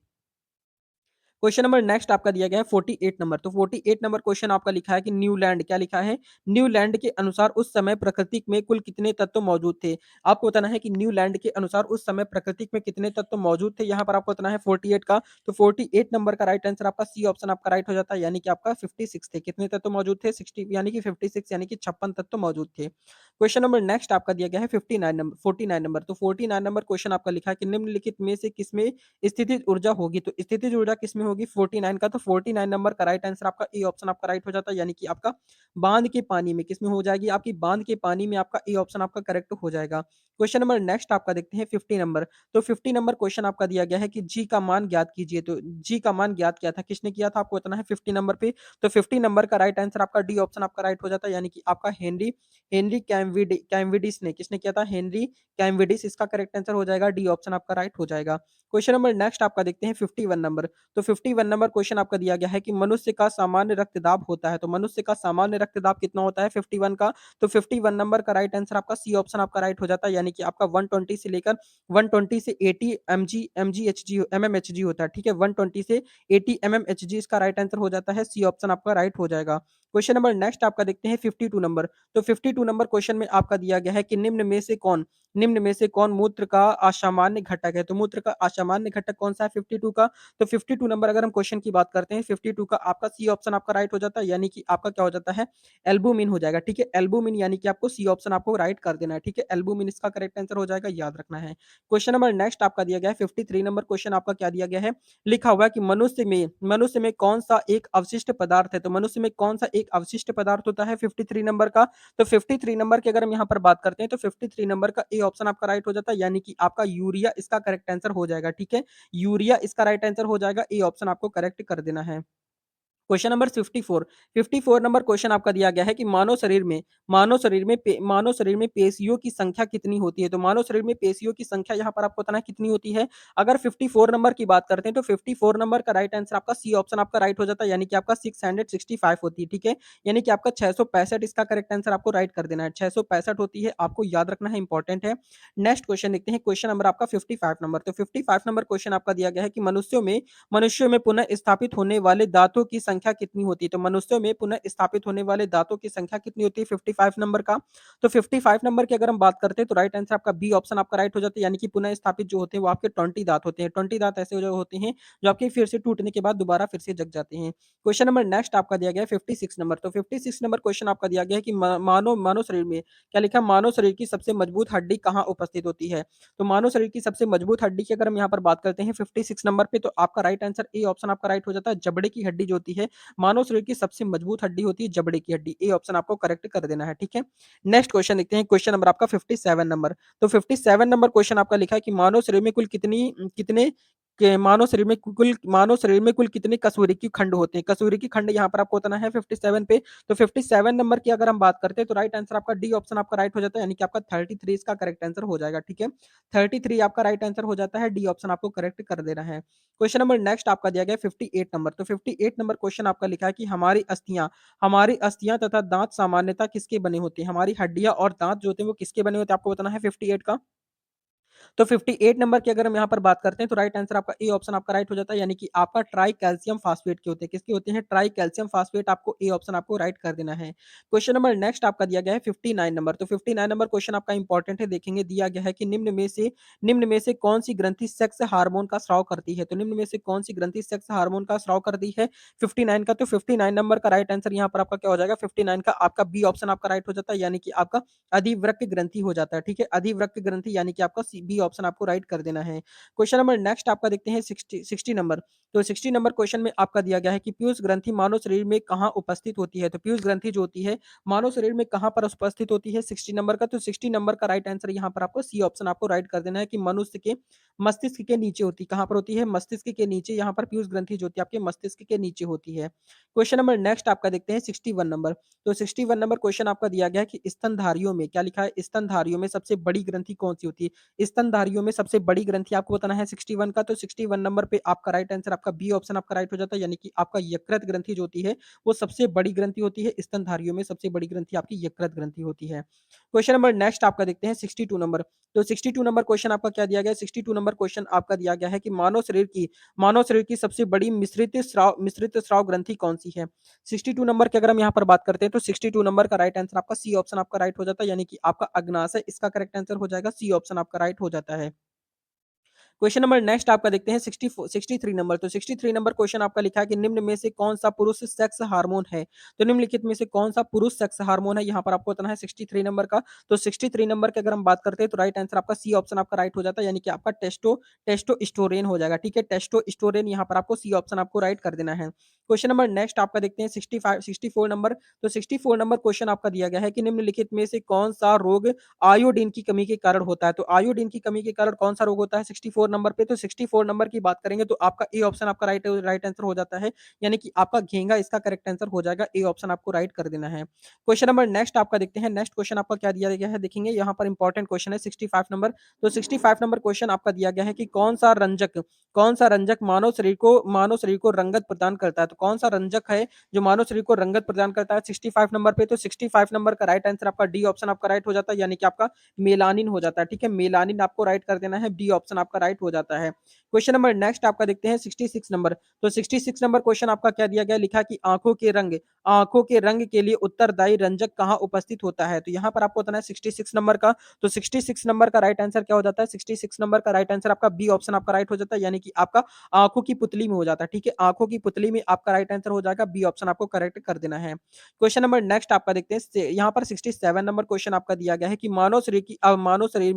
Speaker 1: क्वेश्चन नंबर नेक्स्ट आपका दिया गया है 48 नंबर। तो 48 नंबर क्वेश्चन आपका लिखा है कि न्यूलैंड, क्या लिखा है? न्यूलैंड के अनुसार उस समय प्रकृति में कुल कितने तत्व मौजूद थे? आपको बताना है कि न्यूलैंड के अनुसार उस समय प्रकृति में कितने तत्व मौजूद थे। यहाँ पर आपको बताना है 48 का। तो 48 नंबर का राइट आंसर आपका सी ऑप्शन आपका राइट हो जाता है, यानी कि आपका 56 थे। कितने तत्व मौजूद थे? 60, यानी कि 56, यानी कि 56 तत्व मौजूद थे। क्वेश्चन नंबर नेक्स्ट आपका दिया गया है 59 नंबर, 49 नंबर। तो 49 नंबर क्वेश्चन आपका लिखा है कि निम्नलिखित में से किसमें स्थितिज ऊर्जा होगी? तो स्थितिज ऊर्जा किसमें होगी 49 का? तो 49 नंबर का राइट आंसर आपका ए ऑप्शन आपका राइट हो जाता है, यानी कि आपका बांध के पानी में। किसमें हो जाएगी? आपकी बांध के पानी में आपका ए ऑप्शन आपका करेक्ट हो जाएगा। क्वेश्चन नंबर नेक्स्ट आपका देखते हैं 50 नंबर। तो 50 नंबर क्वेश्चन आपका दिया गया है कि जी का मान ज्ञात कीजिए। तो जी का मान ज्ञात किया था, किसने किया था? आपको बताना है 50 नंबर पे। तो 50 नंबर का राइट आंसर आपका डी ऑप्शन आपका राइट हो जाता है, यानी कि आपका हेनरी हेनरी कैमविडिस ने। किसने किया था? हेनरी कैमविडिस इसका करेक्ट आंसर हो जाएगा, डी ऑप्शन आपका राइट हो जाएगा। क्वेश्चन नंबर नेक्स्ट आपका देखते हैं 51 नंबर। तो 51 नंबर क्वेश्चन आपका दिया गया है कि मनुष्य का सामान्य रक्तदाब होता है। तो मनुष्य का सामान्य रक्तदाब कितना होता है 51 का? तो 51 नंबर का राइट आंसर आपका सी ऑप्शन आपका राइट हो जाता है, यानी कि आपका 120 से लेकर 120 से 80 एमएमएचजी होता है, ठीक है। 120 से 80 एमएमएचजी इसका राइट आंसर हो जाता है, सी ऑप्शन आपका राइट हो जाएगा। क्वेश्चन नंबर नेक्स्ट आपका देखते हैं 52 नंबर। तो 52 नंबर क्वेश्चन में आपका दिया गया है कि निम्न में से कौन मूत्र का असामान्य घटक है? तो मूत्र का असामान्य घटक कौन सा है 52 का? तो 52 नंबर अगर हम क्वेश्चन की बात करते हैं 52 का आपका सी ऑप्शन आपका राइट हो जाता है, यानी कि आपका क्या हो जाता है? एल्बुमिन हो जाएगा, ठीक है। एल्बुमिन, यानी कि आपको सी ऑप्शन आपको राइट कर देना है, ठीक है। एल्बुमिन इसका करेक्ट आंसर हो जाएगा, याद रखना है। क्वेश्चन नंबर नेक्स्ट आपका दिया गया है 53 नंबर क्वेश्चन आपका क्या दिया गया है? लिखा हुआ है कि मनुष्य में कौन सा एक अवशिष्ट पदार्थ है? तो मनुष्य में कौन सा एक अवशिष्ट पदार्थ होता है 53 नंबर का? तो 53 नंबर की अगर हम यहाँ पर बात करते हैं तो 53 नंबर का ए ऑप्शन आपका राइट हो जाता है, यानी कि आपका यूरिया इसका करेक्ट आंसर हो जाएगा, ठीक है। यूरिया इसका राइट आंसर हो जाएगा, ए ऑप्शन आपको करेक्ट कर देना है। Question number 54। 54 नंबर क्वेश्चन आपका दिया गया है कि मानव शरीर में पेशियों की संख्या कितनी होती है? तो मानव शरीर में पेशियों की संख्या यहाँ पर आपको बताना है कितनी होती है। अगर 54 नंबर की बात करते हैं तो 54 नंबर का राइट आंसर आपका सी ऑप्शन आपका राइट हो जाता है, यानी कि आपका 665 होती है, ठीक है। यानी कि आपका 665 इसका करेक्ट आंसर आपको राइट कर देना है। 665 होती है, आपको याद रखना है, इंपॉर्टेंट है। नेक्स्ट क्वेश्चन देखते हैं, क्वेश्चन नंबर आपका 55 नंबर। तो 55 नंबर क्वेश्चन आपका दिया गया है कि मनुष्यों में पुनः स्थापित होने वाले दांतों की संख्या कितनी होती है? तो मनुष्यों में पुनः स्थापित होने वाले दांतों की संख्या कितनी होती है 55 नंबर का? तो 55 नंबर की अगर हम बात करते हैं तो राइट आंसर आपका बी ऑप्शन आपका राइट हो जाता है, यानी कि पुनः स्थापित जो होते हैं वो आपके 20 दांत होते हैं। 20 दांत ऐसे जो होते हैं जो आपके फिर से टूटने के बाद दोबारा फिर से जग जाते हैं। क्वेश्चन नंबर नेक्स्ट आपका दिया गया है 56 नंबर। तो 56 नंबर क्वेश्चन आपका दिया गया है कि मानव मानव शरीर में, क्या लिखा है? मानव शरीर की सबसे मजबूत हड्डी कहाँ उपस्थित होती है? तो मानव शरीर की सबसे मजबूत हड्डी की अगर हम यहाँ पर बात करते हैं 56 नंबर पे, तो आपका राइट आंसर ए ऑप्शन आपका राइट हो जाता है। जबड़े की हड्डी जो होती है, मानव शरीर की सबसे मजबूत हड्डी होती है जबड़े की हड्डी। ए ऑप्शन आपको करेक्ट कर देना है, ठीक है। नेक्स्ट क्वेश्चन देखते हैं, क्वेश्चन नंबर आपका 57 नंबर। तो 57 नंबर क्वेश्चन आपका लिखा है कि मानव शरीर में कुल कितनी कितने मानव शरीर में कुल कितने कसूरी की खंड होते हैं? कसूरी की खंड यहाँ पर आपको बताना है 57 पे। तो 57 नंबर की अगर हम बात करते हैं तो राइट आंसर आपका डी ऑप्शन आपका राइट हो जाता है, यानी कि आपका 33 इसका करेक्ट आंसर हो जाएगा, ठीक है। 33 आपका राइट आंसर हो जाता है, डी ऑप्शन आपको करेक्ट कर देना है। क्वेश्चन नंबर नेक्स्ट आपका दिया गया है 58 नंबर। तो 58 नंबर क्वेश्चन आपका लिखा है कि हमारी अस्थियां तथा दांत सामान्यतः किसके बने होते हैं? हमारी हड्डियां और दांत जो होते हैं वो किसके बने होते हैं? आपको बताना है 58 का। तो 58 नंबर की अगर हम यहाँ पर बात करते हैं तो राइट आंसर आपका ए ऑप्शन आपका राइट हो जाता है, यानी कि आपका ट्राई कैल्शियम फास्फेट के होते हैं। किसके होते हैं? ट्राई कैल्शियम फास्फेट, आपको ए ऑप्शन आपको राइट कर देना है। क्वेश्चन नंबर नेक्स्ट आपका दिया गया है 59 नंबर। तो 59 नंबर क्वेश्चन आपका इंपॉर्टेंट है, देखेंगे दिया गया है कि निम्न में से कौन सी ग्रंथि सेक्स हार्मोन का स्राव करती है? तो निम्न में से कौन सी ग्रंथि सेक्स हार्मोन का स्राव करती है 59 का? तो 59 नंबर का राइट आंसर यहाँ पर आपका क्या हो जाएगा 59 का आपका बी ऑप्शन आपका राइट हो जाता है, यानी कि आपका अधिवृक्क ग्रंथि हो जाता है, ठीक है। अधिवृक्क ग्रंथि यानी कि आपका बी ऑप्शन आपको राइट कर देना है। क्वेश्चन नंबर नेक्स्ट आपका देखते हैं 60 नंबर। तो 60 नंबर क्वेश्चन में आपका दिया गया है कि पीयूष ग्रंथि मानव शरीर में कहाँ उपस्थित होती है? तो पीयूष ग्रंथि जो होती है मानव शरीर में कहाँ पर उपस्थित होती है 60 नंबर का? तो 60 नंबर का राइट आंसर यहाँ पर आपको सी ऑप्शन आपको राइट कर देना है कि मनुष्य के मस्तिष्क के नीचे होती है। कहाँ पर होती है? मस्तिष्क के नीचे, यहाँ पर पीयूष ग्रंथि जो होती है आपके मस्तिष्क के नीचे होती है। क्वेश्चन नंबर नेक्स्ट आपका देखते हैं 61 नंबर। तो 61 नंबर क्वेश्चन आपका दिया गया है कि स्तनधारियों में क्या लिखा है? स्तनधारियों में सबसे बड़ी ग्रंथि कौन-सी होती है? स्तनधारियों में सबसे बड़ी ग्रंथि आपको बताना है 61 का। तो 61 नंबर पे आपका राइट आंसर आपका बी ऑप्शन आपका राइट हो जाता है, यानी कि आपका यकृत ग्रंथि जो होती है वो सबसे बड़ी ग्रंथि होती है। स्तनधारियों में सबसे बड़ी ग्रंथि आपकी यकृत ग्रंथि होती है। क्वेश्चन नंबर नेक्स्ट आपका देखते हैं 62 नंबर। तो 62 नंबर क्वेश्चन आपका क्या दिया गया है? 62 नंबर क्वेश्चन आपका दिया गया है कि मानव शरीर की सबसे बड़ी मिश्रित स्राव ग्रंथि कौन-सी है? 62 नंबर की अगर हम यहाँ पर बात करते हैं तो 62 नंबर का राइट आंसर आपका सी ऑप्शन आपका राइट हो जाता है, यानी कि आपका अग्नाशय इसका करेक्ट आंसर हो जाएगा। सी ऑप्शन आपका राइट हो जाता है। क्वेश्चन नंबर नेक्स्ट आपका देखते हैं 63 नंबर। तो 63 नंबर क्वेश्चन आपका लिखा है कि निम्न में से कौन-सा पुरुष सेक्स हार्मोन है? तो निम्नलिखित में से कौन-सा पुरुष सेक्स हार्मोन है? यहाँ पर आपको बताना है 63 नंबर का। तो 63 नंबर की अगर हम बात करते हैं तो राइट आंसर आपका सी ऑप्शन आपका राइट हो जाता है, यानी कि आपका टेस्टोस्टेरोन हो जाएगा। ठीक है? टेस्टोस्टेरोन यहाँ पर आपको सी ऑप्शन आपको राइट कर देना है। क्वेश्चन नंबर नेक्स्ट आपका देखते हैं 64 नंबर। तो 64 नंबर क्वेश्चन आपका दिया गया है कि निम्नलिखित में से कौन-सा रोग आयोडीन की कमी के कारण होता है? तो आयोडीन की कमी के कारण कौन-सा रोग होता है 64 नंबर पे? तो 64 नंबर की बात करेंगे तो आपका ए ऑप्शन आपका राइट आंसर हो जाता है, यानी कि आपका घेंगा इसका करेक्ट आंसर हो जाएगा। ए ऑप्शन आपको राइट कर देना है। क्वेश्चन नंबर नेक्स्ट आपका देखते हैं। नेक्स्ट क्वेश्चन आपका क्या दिया गया है देखेंगे, यहाँ पर इंपॉर्टेंट क्वेश्चन है 65 नंबर। तो 65 नंबर क्वेश्चन आपका दिया गया है कि कौन-सा रंजक मानव शरीर को रंगत प्रदान करता है? तो कौन-सा रंजक है जो मानव शरीर को रंगत प्रदान करता है 65 नंबर पे? तो 65 नंबर का राइट आंसर आपका डी ऑप्शन आपका राइट हो जाता है, यानी कि आपका मेलानिन हो जाता है। ठीक है? मेलानिन आपको राइट कर देना है, डी ऑप्शन आपका राइट हो जाता है। क्वेश्चन नंबर नेक्स्ट आपका देखते हैं 66 नंबर। तो 66 नंबर क्वेश्चन आपका क्या दिया गया है? लिखा कि आँखों के रंग के लिए उत्तरदायी रंजक कहाँ उपस्थित होता है? तो यहाँ पर आपको बताना है 66 नंबर का। तो 66 नंबर का राइट आंसर क्या हो जाता है? 66 नंबर का राइट आंसर आपका बी ऑप्शन आपका राइट हो जाता है, यानी कि आपका आँखों की पुतली में हो जाता है। ठीक है? आँखों की पुतली में आपका राइट आंसर हो जाएगा, बी ऑप्शन आपको करेक्ट कर देना है। क्वेश्चन नंबर नेक्स्ट आपका देखते हैं यहाँ पर 67 नंबर क्वेश्चन आपका दिया गया है कि मानव शरीर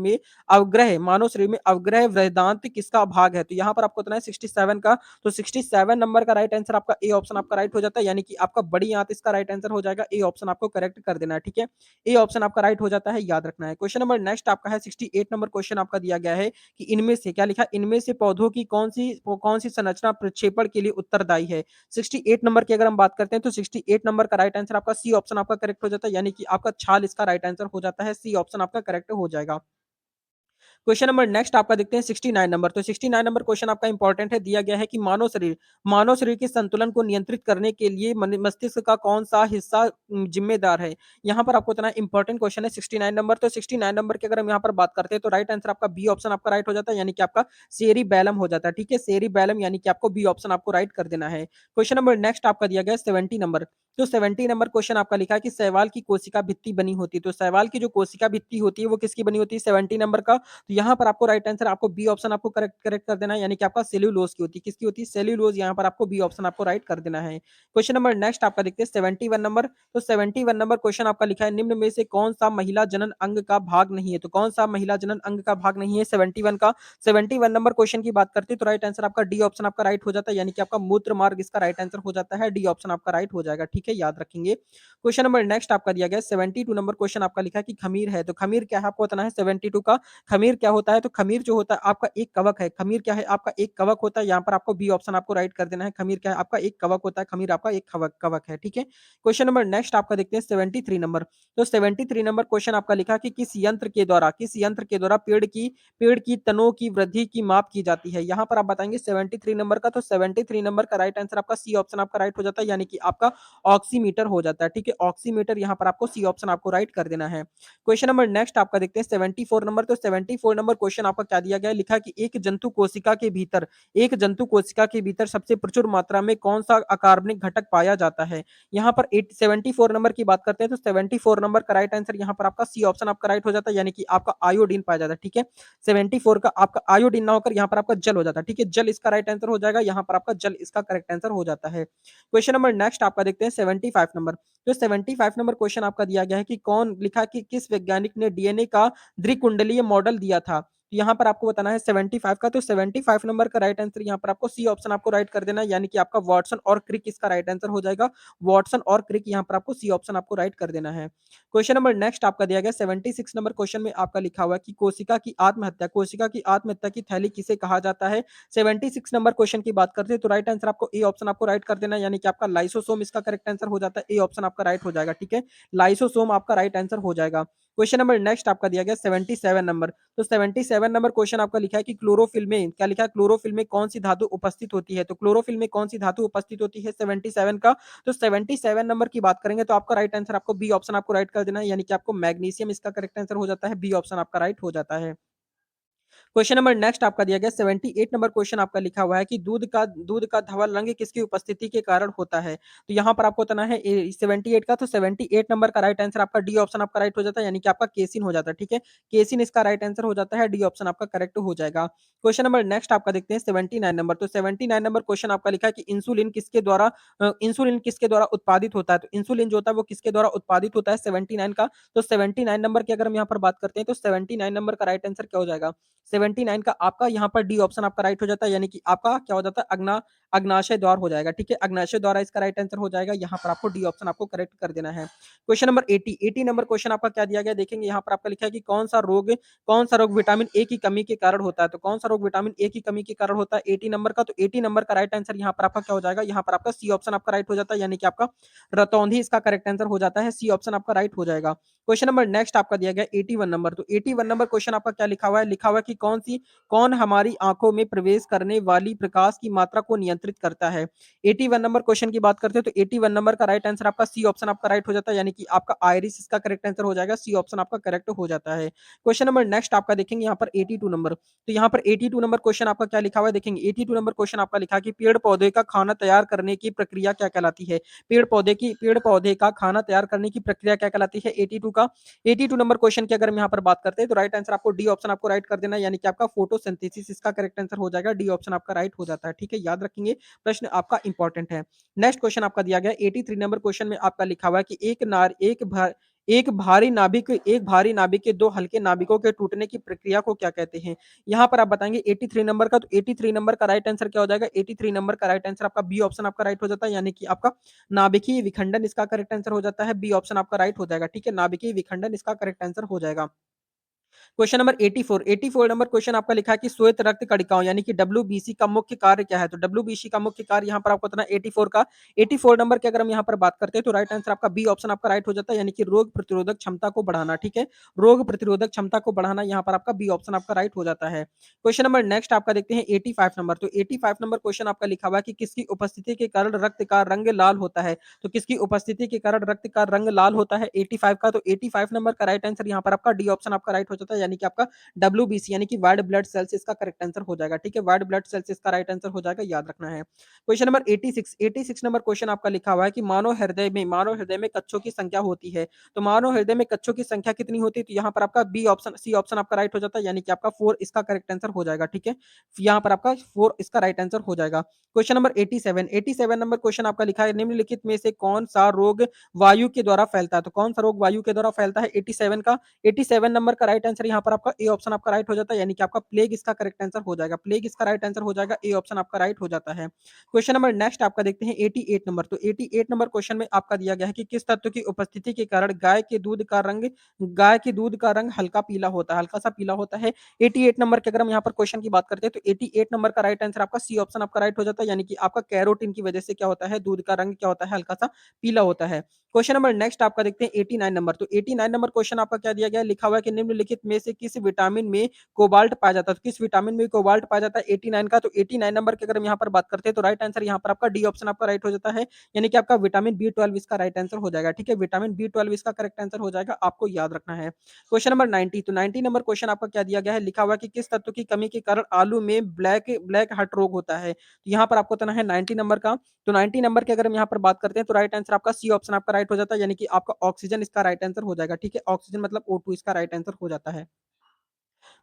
Speaker 1: में अवग्रह वृहदान्त्र किसका भाग है? तो यहाँ पर आपको बताना है 67 का। तो 67 नंबर का राइट आंसर आपका ए ऑप्शन आपका राइट हो जाता है, यानी कि आपका बड़ी आंत इसका राइट आंसर हो जाएगा। ए ऑप्शन आपको करेक्ट कर देना है। ठीक है? ए ऑप्शन आपका राइट हो जाता है, याद रखना है। क्वेश्चन नंबर नेक्स्ट आपका है 68 नंबर क्वेश्चन आपका दिया गया है कि इनमें से क्या लिखा है? इनमें से पौधों की कौन-सी संरचना प्रक्षेपण के लिए उत्तरदायी है? 68 नंबर की अगर हम बात करते हैं तो 68 नंबर का राइट आंसर आपका सी ऑप्शन आपका करेक्ट हो जाता है, यानी कि आपका छाल इसका राइट आंसर हो जाता है। सी ऑप्शन आपका करेक्ट हो जाएगा। क्वेश्चन नंबर नेक्स्ट आपका देखते हैं 69 नंबर। तो 69 नंबर क्वेश्चन आपका इंपॉर्टेंट है, दिया गया है कि मानव शरीर के संतुलन को नियंत्रित करने के लिए मस्तिष्क का कौन सा हिस्सा जिम्मेदार है? यहाँ पर आपको इतना इंपॉर्टेंट क्वेश्चन है 69 नंबर। तो 69 नंबर की अगर हम यहाँ पर बात करते हैं तो राइट आंसर आपका बी ऑप्शन आपका राइट हो जाता है, यानी कि आपका सेरिबैलम हो जाता है। ठीक है? सेरिबैलम, यानी कि आपको बी ऑप्शन आपको राइट कर देना है। क्वेश्चन नंबर नेक्स्ट आपका दिया गया है 70 नंबर। तो 70 नंबर क्वेश्चन आपका लिखा है कि शैवाल की कोशिका भित्ति बनी होती है। तो शैवाल की जो कोशिका भित्ति होती है वो किसकी बनी होती है 70 नंबर का? तो यहाँ पर आपको राइट आंसर आपको बी ऑप्शन आपको करेक्ट करेक्ट कर देना है, यानी कि आपका सेल्यूलोज की होती है। किसकी होती है? सेल्यूलोज, यहाँ पर आपको बी ऑप्शन आपको राइट कर देना है। क्वेश्चन नंबर नेक्स्ट आपका देखते हैं 71 नंबर। तो 71 नंबर क्वेश्चन आपका लिखा है निम्न में से कौन सा महिला जनन अंग का भाग नहीं है? तो कौन सा महिला जनन अंग का भाग नहीं है 71 का? 71 नंबर क्वेश्चन की बात करते हैं तो राइट आंसर आपका डी ऑप्शन आपका राइट हो जाता है, यानी कि आपका मूत्र मार्ग इसका राइट आंसर हो जाता है। डी ऑप्शन आपका राइट हो जाएगा। ठीक है? याद रखेंगे। क्वेश्चन नंबर नेक्स्ट आपका दिया गया है 72 नंबर क्वेश्चन आपका लिखा है कि खमीर है। तो खमीर क्या है आपको बताना है 72 का। खमीर क्या होता है? तो खमीर जो होता है आपका एक कवक है। खमीर क्या है? आपका एक कवक होता है। यहाँ पर आपको बी ऑप्शन आपको राइट कर देना है। खमीर क्या है? आपका एक कवक होता है। खमीर आपका एक कवक कवक है। ठीक है? क्वेश्चन नंबर नेक्स्ट आपका देखते हैं 73 नंबर। तो 73 नंबर क्वेश्चन आपका लिखा कि किस यंत्र के द्वारा पेड़ की तनों की वृद्धि की माप की जाती है? यहाँ पर आप बताएंगे 73 नंबर का। तो 73 नंबर का राइट आंसर आपका सी ऑप्शन आपका राइट हो जाता है, यानी कि आपका ऑक्सीमीटर हो जाता है। ठीक है? ऑक्सीमीटर यहाँ पर आपको सी ऑप्शन आपको राइट कर देना है। क्वेश्चन नंबर नेक्स्ट आपका देखते हैं 74 नंबर। तो 74 नंबर क्वेश्चन आपका क्या दिया गया है? लिखा कि एक जंतु कोशिका के भीतर सबसे प्रचुर मात्रा में कौन सा अकार्बनिक घटक पाया जाता है? यहाँ पर 74 नंबर की बात करते हैं तो 74 नंबर का राइट आंसर यहाँ पर आपका सी ऑप्शन आपका राइट हो जाता है, यानी कि आपका आयोडीन पाया जाता है। ठीक है? 74 का आपका आयोडीन ना होकर यहाँ पर आपका जल हो जाता है। ठीक है? जल इसका राइट आंसर हो जाएगा, यहाँ पर आपका जल इसका करेक्ट आंसर हो जाता है। क्वेश्चन नंबर नेक्स्ट आपका देखते हैं 75 नंबर। तो 75 नंबर क्वेश्चन आपका दिया गया है कि कौन लिखा कि किस वैज्ञानिक ने डीएनए का द्विकुंडलीय मॉडल दिया था? तो यहाँ पर आपको बताना है 75 का, तो 75 नंबर का राइट आंसर यहाँ पर आपको सी ऑप्शन आपको राइट कर देना है, यानी कि आपका वॉटसन और क्रिक इसका राइट आंसर हो जाएगा। वॉटसन और क्रिक यहाँ पर आपको सी ऑप्शन आपको राइट कर देना है। क्वेश्चन नंबर नेक्स्ट आपका दिया गया 76 नंबर क्वेश्चन में आपका लिखा हुआ है कि कोशिका की आत्महत्या की थैली किसे कहा जाता है? 76 नंबर क्वेश्चन की बात करते हैं तो राइट आंसर आपको ए ऑप्शन आपको राइट कर देना है, यानी कि आपका लाइसोसोम इसका करेक्ट आंसर हो जाता है। ए ऑप्शन आपका राइट हो जाएगा, ठीक है। लाइसोसोम आपका राइट आंसर हो जाएगा। क्वेश्चन नंबर नेक्स्ट आपका दिया गया 77 नंबर। तो 77 नंबर क्वेश्चन आपका लिखा है कि क्लोरोफिल में क्या लिखा है? क्लोरोफिल में कौन सी धातु उपस्थित होती है? तो क्लोरोफिल में कौन सी धातु उपस्थित होती है 77 का? तो 77 नंबर की बात करेंगे तो आपका राइट आंसर आपको बी ऑप्शन आपको राइट कर देना है, यानी कि आपको मैग्नीशियम इसका करेक्ट आंसर हो जाता है। बी ऑप्शन आपका राइट हो जाता है। क्वेश्चन नंबर नेक्स्ट आपका दिया गया 78 नंबर क्वेश्चन आपका लिखा हुआ है कि दूध का धवल रंग किसकी उपस्थिति के कारण होता है? तो यहाँ पर आपको बताना है 78 का, तो 78 नंबर का राइट आंसर आपका डी ऑप्शन आपका राइट हो जाता है, यानी कि आपका केसिन हो जाता है, ठीक है। केसिन इसका राइट आंसर हो जाता है। डी ऑप्शन आपका करेक्ट हो जाएगा। क्वेश्चन नंबर नेक्स्ट आपका देखते हैं 79 नंबर। तो 79 नंबर क्वेश्चन आपका लिखा है कि इंसुलिन किसके द्वारा उत्पादित होता है? तो इंसुलिन जो होता है वो किसके द्वारा उत्पादित होता है 79 का? तो 79 नंबर की अगर हम यहाँ पर बात करते हैं तो 79 नंबर का राइट आंसर क्या हो जाएगा? 79 का आपका यहाँ पर डी ऑप्शन आपका राइट हो जाता है, यानी कि आपका क्या हो जाता है? अग्नाशय द्वार हो जाएगा, ठीक है। अग्नाशय द्वारा इसका राइट आंसर हो जाएगा। यहाँ पर आपको डी ऑप्शन आपको करेक्ट कर देना है। क्वेश्चन नंबर 80 नंबर क्वेश्चन आपका क्या दिया गया देखेंगे। यहाँ पर आपका लिखा है कि कौन सा रोग विटामिन ए की कमी के कारण होता है? तो कौन सा रोग विटामिन ए की कमी के कारण होता है 80 नंबर का? तो 80 नंबर का राइट आंसर यहाँ पर आपका क्या हो जाएगा? यहाँ पर आपका सी ऑप्शन आपका राइट हो जाता है, यानी कि आपका रतौंधी इसका करेक्ट आंसर हो जाता है। सी ऑप्शन आपका राइट हो जाएगा। क्वेश्चन नंबर नेक्स्ट आपका दिया गया 81 नंबर। तो 81 नंबर क्वेश्चन आपका क्या लिखा हुआ है? लिखा हुआ है कि कौन हमारी आंखों में प्रवेश करने वाली प्रकाश की मात्रा को नियंत्रित करता है? 81 नंबर क्वेश्चन की बात करते हैं तो 81 नंबर का राइट आंसर आपका सी ऑप्शन आपका राइट हो जाता है, यानी कि आपका आयरिस इसका करेक्ट आंसर हो जाएगा। सी ऑप्शन आपका करेक्ट हो जाता है। क्वेश्चन नंबर नेक्स्ट आपका देखेंगे यहाँ पर 82 नंबर। तो यहाँ पर 82 नंबर क्वेश्चन आपका क्या लिखा हुआ है देखेंगे। 82 नंबर क्वेश्चन आपका लिखा है कि पेड़ पौधे का खाना तैयार करने की प्रक्रिया क्या कहलाती है? पेड़ पौधे का खाना तैयार करने की प्रक्रिया क्या कहलाती है 82 का? 82 नंबर क्वेश्चन की अगर हम यहाँ पर बात करते हैं तो राइट आंसर आपको डी ऑप्शन आपको राइट कर देना है, यानी कि आपका फोटोसिंथेसिस इसका करेक्ट आंसर हो जाएगा। डी ऑप्शन आपका राइट हो जाता है, ठीक है। याद रखेंगे, प्रश्न आपका इंपॉर्टेंट है। नेक्स्ट क्वेश्चन आपका दिया गया 83 नंबर क्वेश्चन में आपका लिखा हुआ है कि एक भारी नाभिक के दो हल्के नाभिकों के टूटने की प्रक्रिया को क्या कहते हैं? यहाँ पर आप बताएंगे 83 नंबर का, तो 83 नंबर का राइट आंसर क्या हो जाएगा? 83 नंबर का राइट आंसर आपका बी ऑप्शन आपका राइट हो जाता है, यानी कि आपका नाभिकीय विखंडन इसका करेक्ट आंसर हो जाता है। बी ऑप्शन आपका राइट हो जाएगा, ठीक है। नाभिकीय विखंडन इसका करेक्ट आंसर हो जाएगा। क्वेश्चन नंबर 84 नंबर क्वेश्चन आपका लिखा है कि श्वेत रक्त कणिकाओं यानी कि डब्ल्यूबीसी का मुख्य कार्य क्या है? तो डब्ल्यूबीसी का मुख्य कार्य यहाँ पर आपको बताना है 84 का। 84 नंबर की अगर हम यहाँ पर बात करते हैं तो राइट आंसर आपका बी ऑप्शन आपका राइट हो जाता है, यानी कि रोग प्रतिरोधक क्षमता को बढ़ाना, ठीक है। रोग प्रतिरोधक क्षमता को बढ़ाना यहाँ पर आपका बी ऑप्शन आपका राइट हो जाता है। क्वेश्चन नंबर नेक्स्ट आपका देखते हैं 85 नंबर। तो 85 नंबर क्वेश्चन आपका लिखा हुआ है कि किसकी उपस्थिति के कारण रक्त का रंग लाल होता है? तो किसकी उपस्थिति के कारण रक्त का रंग लाल होता है 85 का? तो 85 नंबर का राइट आंसर यहाँ पर आपका डी ऑप्शन आपका राइट हो जाता है, यानी कि आपका डब्ल्यूबीसी यानी कि वाइट ब्लड सेल्स इसका करेक्ट आंसर हो जाएगा, ठीक है। वाइट ब्लड सेल्स इसका राइट आंसर हो जाएगा, याद रखना है। क्वेश्चन नंबर 86 नंबर क्वेश्चन आपका लिखा हुआ है कि मानव हृदय में कच्छों की संख्या होती है। तो मानव हृदय में कच्छों की संख्या कितनी होती है? तो यहाँ पर आपका बी ऑप्शन सी ऑप्शन आपका राइट हो जाता है, यानी कि आपका 4 इसका करेक्ट आंसर हो जाएगा, ठीक है। यहाँ पर आपका 4 इसका राइट आंसर हो जाएगा। क्वेश्चन नंबर 87 नंबर क्वेश्चन आपका लिखा है निम्नलिखित में से कौन सा रोग वायु के द्वारा फैलता है? तो कौन सा रोग वायु के द्वारा फैलता है 87 का? 87 नंबर का राइट आंसर यहाँ पर आपका ए ऑप्शन आपका राइट हो जाता है, यानी कि आपका प्लेग इसका करेक्ट आंसर हो जाएगा। प्लेग इसका राइट आंसर हो जाएगा। ए ऑप्शन आपका राइट हो जाता है। क्वेश्चन नंबर नेक्स्ट आपका देखते हैं 88 नंबर। तो 88 नंबर क्वेश्चन में आपका दिया गया है कि किस तत्व की उपस्थिति के कारण गाय के दूध का रंग हल्का पीला होता है, हल्का सा पीला होता है। 88 नंबर के अगर हम यहाँ पर क्वेश्चन की बात करते हैं तो 88 नंबर का राइट आंसर आपका सी ऑप्शन आपका राइट हो जाता है, यानी कि आपका कैरोटीन की वजह से क्या होता है? दूध का रंग क्या होता है? हल्का सा पीला होता है। क्वेश्चन नंबर नेक्स्ट आपका देखते हैं 89 नंबर। तो 89 नंबर क्वेश्चन आपका क्या दिया गया है? लिखा हुआ है कि निम्नलिखित में से किस विटामिन में कोबाल्ट पाया जाता है? तो किस विटामिन में कोबाल्ट पाया जाता है 89 का? तो 89 नंबर की अगर हम यहाँ पर बात करते हैं तो राइट आंसर यहाँ पर आपका डी ऑप्शन आपका राइट हो जाता है, यानी कि आपका विटामिन बी 12 इसका राइट आंसर हो जाएगा, ठीक है। विटामिन बी 12 इसका करेक्ट आंसर हो जाएगा, आपको याद रखना है। Question number 90। तो 90 नंबर क्वेश्चन आपका क्या दिया गया है? लिखा हुआ है कि किस तत्व की कमी के कारण आलू में ब्लैक ब्लैक हार्ट रोग होता है? तो यहाँ पर आपको बताना है 90 नंबर का। तो 90 नंबर की अगर हम यहाँ पर बात करते हैं तो राइट आंसर आपका सी ऑप्शन आपका राइट हो जाता है, यानी कि आपका ऑक्सीजन इसका राइट आंसर हो जाएगा, ठीक है। ऑक्सीजन मतलब O2 इसका राइट आंसर हो जाता है।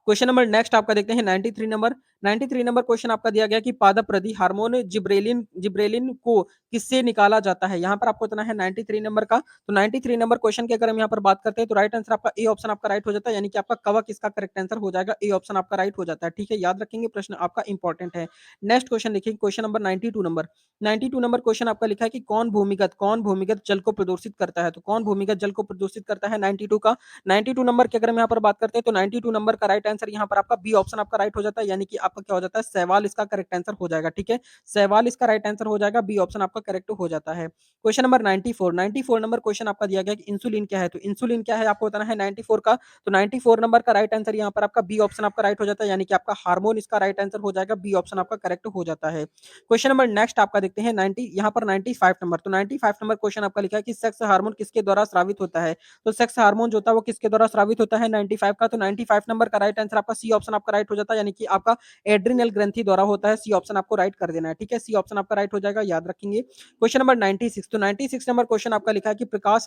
Speaker 1: क्वेश्चन नंबर नेक्स्ट आपका देखते हैं 93 नंबर। 93 नंबर क्वेश्चन आपका दिया गया कि पादप्रति हार्मोन जिब्रेलिन जिब्रेलिन को किससे निकाला जाता है? यहाँ पर आपको बताना है 93 नंबर का। तो 93 नंबर क्वेश्चन की अगर हम यहाँ पर बात करते हैं तो राइट आंसर आपका ए ऑप्शन आपका राइट हो जाता है, यानी कि आपका कवक इसका करेक्ट आंसर हो जाएगा। ए ऑप्शन आपका राइट हो जाता है। ठीक है, याद रखेंगे, प्रश्न आपका इंपॉर्टेंट है। नेक्स्ट क्वेश्चन देखिए, question number 92 number. 92 number question आपका लिखा है कि कौन भूमिगत जल को प्रदूषित करता है? तो कौन भूमिगत जल को प्रदूषित करता है 92 का? 92 नंबर की अगर हम यहाँ पर बात करते हैं तो 92 नंबर का राइट आंसर यहाँ पर आपका बी ऑप्शन आपका राइट हो जाता है, यानी कि आपका क्या हो जाता है, सवाल इसका करेक्ट आंसर हो जाएगा। ठीक है, सवाल इसका राइट आंसर हो जाएगा, बी ऑप्शन आपका करेक्ट हो जाता है। क्वेश्चन नंबर 94, 94 नंबर क्वेश्चन आपका दिया गया कि इंसुलिन क्या है? तो इंसुलिन क्या है आपको बताना है 94 का। तो 94 नंबर का राइट आंसर यहाँ पर आपका बी ऑप्शन आपका राइट हो जाता है, यानी कि आपका हार्मोन इसका राइट आंसर हो जाएगा, बी ऑप्शन आपका करेक्ट हो जाता है। क्वेश्चन नंबर नेक्स्ट आपका देखते हैं 90, यहाँ पर 95 नंबर। तो 95 नंबर क्वेश्चन आपका लिखा है कि सेक्स हार्मोन किसके द्वारा स्रावित होता है? तो सेक्स हार्मोन जो होता है वो किसके द्वारा स्रावित होता है 95 का? तो 95 नंबर का राइट आंसर आपका सी ऑप्शन आपका राइट हो जाता है, यानी कि आपका एड्रिनल ग्रंथि द्वारा होता है। सी ऑप्शन आपको राइट कर देना है। ठीक है, सी ऑप्शन आपका राइट हो जाएगा, याद रखेंगे। क्वेश्चन नंबर 96, तो 96 नंबर क्वेश्चन आपका लिखा है कि प्रकाश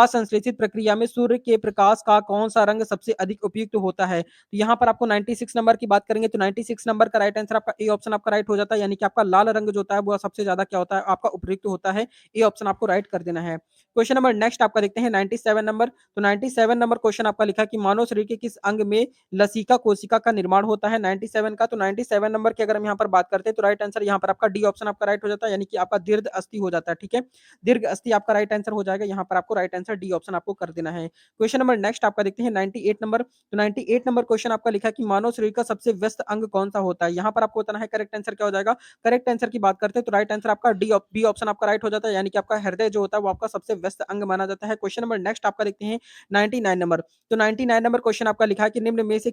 Speaker 1: संश्लेषित प्रक्रिया में सूर्य के प्रकाश का कौन सा रंग सबसे अधिक उपयुक्त होता है? तो यहाँ पर आपको 96 नंबर की बात करेंगे तो 96 नंबर का राइट आंसर आपका ए ऑप्शन आपका राइट हो जाता है, यानी कि आपका लाल रंग जो होता है वो सबसे ज्यादा क्या होता है, आपका उपयुक्त होता है। ए ऑप्शन आपको राइट कर देना है। क्वेश्चन नंबर नेक्स्ट आपका देखते हैं 97 नंबर। तो 97 नंबर क्वेश्चन आपका लिखा है कि मानव शरीर के किस अंग में लसिका कोशिका का निर्माण होता है 97 का? तो 97 नंबर की अगर हम यहाँ पर बात करते हैं तो राइट आंसर यहाँ पर आपका डी ऑप्शन आपका राइट हो जाता है, यानी कि आपका दीर्घ अस्थि हो जाता है। ठीक है, दीर्घ अस्थि आपका राइट आंसर हो जाएगा, यहाँ पर आपको राइट आंसर डी ऑप्शन आपको कर देना है। क्वेश्चन नंबर नेक्स्ट आपका देखते हैं 98 नंबर। तो 98 नंबर क्वेश्चन आपका लिखा है कि मानव शरीर का सबसे व्यस्त अंग कौन सा होता है? यहाँ पर आपको बताना है करेक्ट आंसर क्या हो जाएगा। करेक्ट आंसर की बात करते हैं तो राइट आंसर आपका बी ऑप्शन आपका राइट हो जाता है, यानी कि आपका हृदय जो होता है वो आपका सबसे व्यस्त अंग माना जाता है। क्वेश्चन नंबर नेक्स्ट आपका देखते हैं 99 नंबर। तो 99 नंबर क्वेश्चन आपका लिखा है कि निम्न में से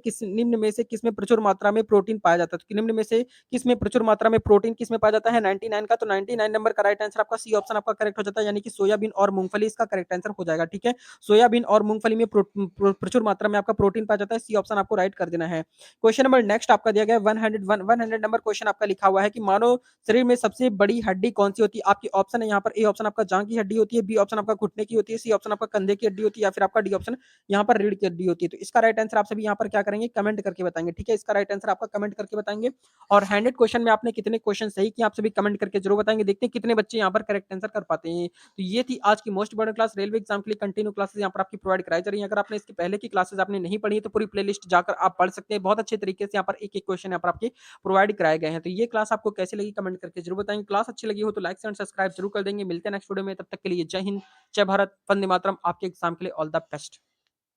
Speaker 1: किस में प्रचुर मात्रा में प्रोटीन पाया जाता है? तो निम्न में से किस में प्रचुर मात्रा में प्रोटीन किस में पाया जाता है 99 का? तो 99 नंबर का राइट आंसर आपका सी ऑप्शन आपका करेक्ट हो जाता है, यानी कि सोयाबीन और मूंगफली इसका करेक्ट आंसर हो जाएगा। ठीक है, सोयाबीन और मूंगफली में प्रचुर मात्रा में आपका प्रोटीन पाया जाता है। सी ऑप्शन आपको राइट कर देना है। क्वेश्चन नंबर नेक्स्ट आपका दिया गया है 100 नंबर क्वेश्चन आपका लिखा हुआ है कि मानव शरीर में सबसे बड़ी हड्डी कौन सी होती है? आपकी ऑप्शन है यहाँ पर, ए ऑप्शन आपका जांघ की हड्डी होती है, बी ऑप्शन आपका घुटने की होती है, सी ऑप्शन आपका कंधे की हड्डी होती है, या फिर आपका डी ऑप्शन यहाँ पर रीढ़ की हड्डी होती है। तो इसका राइट आंसर आप सभी यहाँ पर क्या करेंगे, कमेंट करके बताएंगे। ठीक है, इसका राइट आंसर आपका कमेंट करके बताएंगे। और 100 क्वेश्चन में आपने कितने क्वेश्चन सही किए आप सभी कमेंट करके जरूर बताएंगे। देखते हैं कितने बच्चे यहाँ पर करेक्ट आंसर कर पाते हैं। तो ये थी आज की most important class. Railway exam के लिए कंटिन्यू क्लासेस यहाँ पर आपकी प्रोवाइड कराई जा रही है। अगर आपने इसके पहले की क्लासेस आपने नहीं पढ़ी है तो पूरी प्लेलिस्ट जाकर आप पढ़ सकते हैं। बहुत अच्छे तरीके से यहाँ पर एक एक क्वेश्चन यहाँ पर आपके प्रोवाइड कराए गए हैं। तो ये क्लास आपको कैसे लगी कमेंट करके जरूर बताएंगे। क्लास अच्छी लगी हो तो लाइक एंड सब्सक्राइब जरूर कर देंगे। मिलते हैं नेक्स्ट वीडियो में, तब तक के लिए जय हिंद, जय भारत, वंदे मातरम। आपके एग्जाम के लिए ऑल द बेस्ट।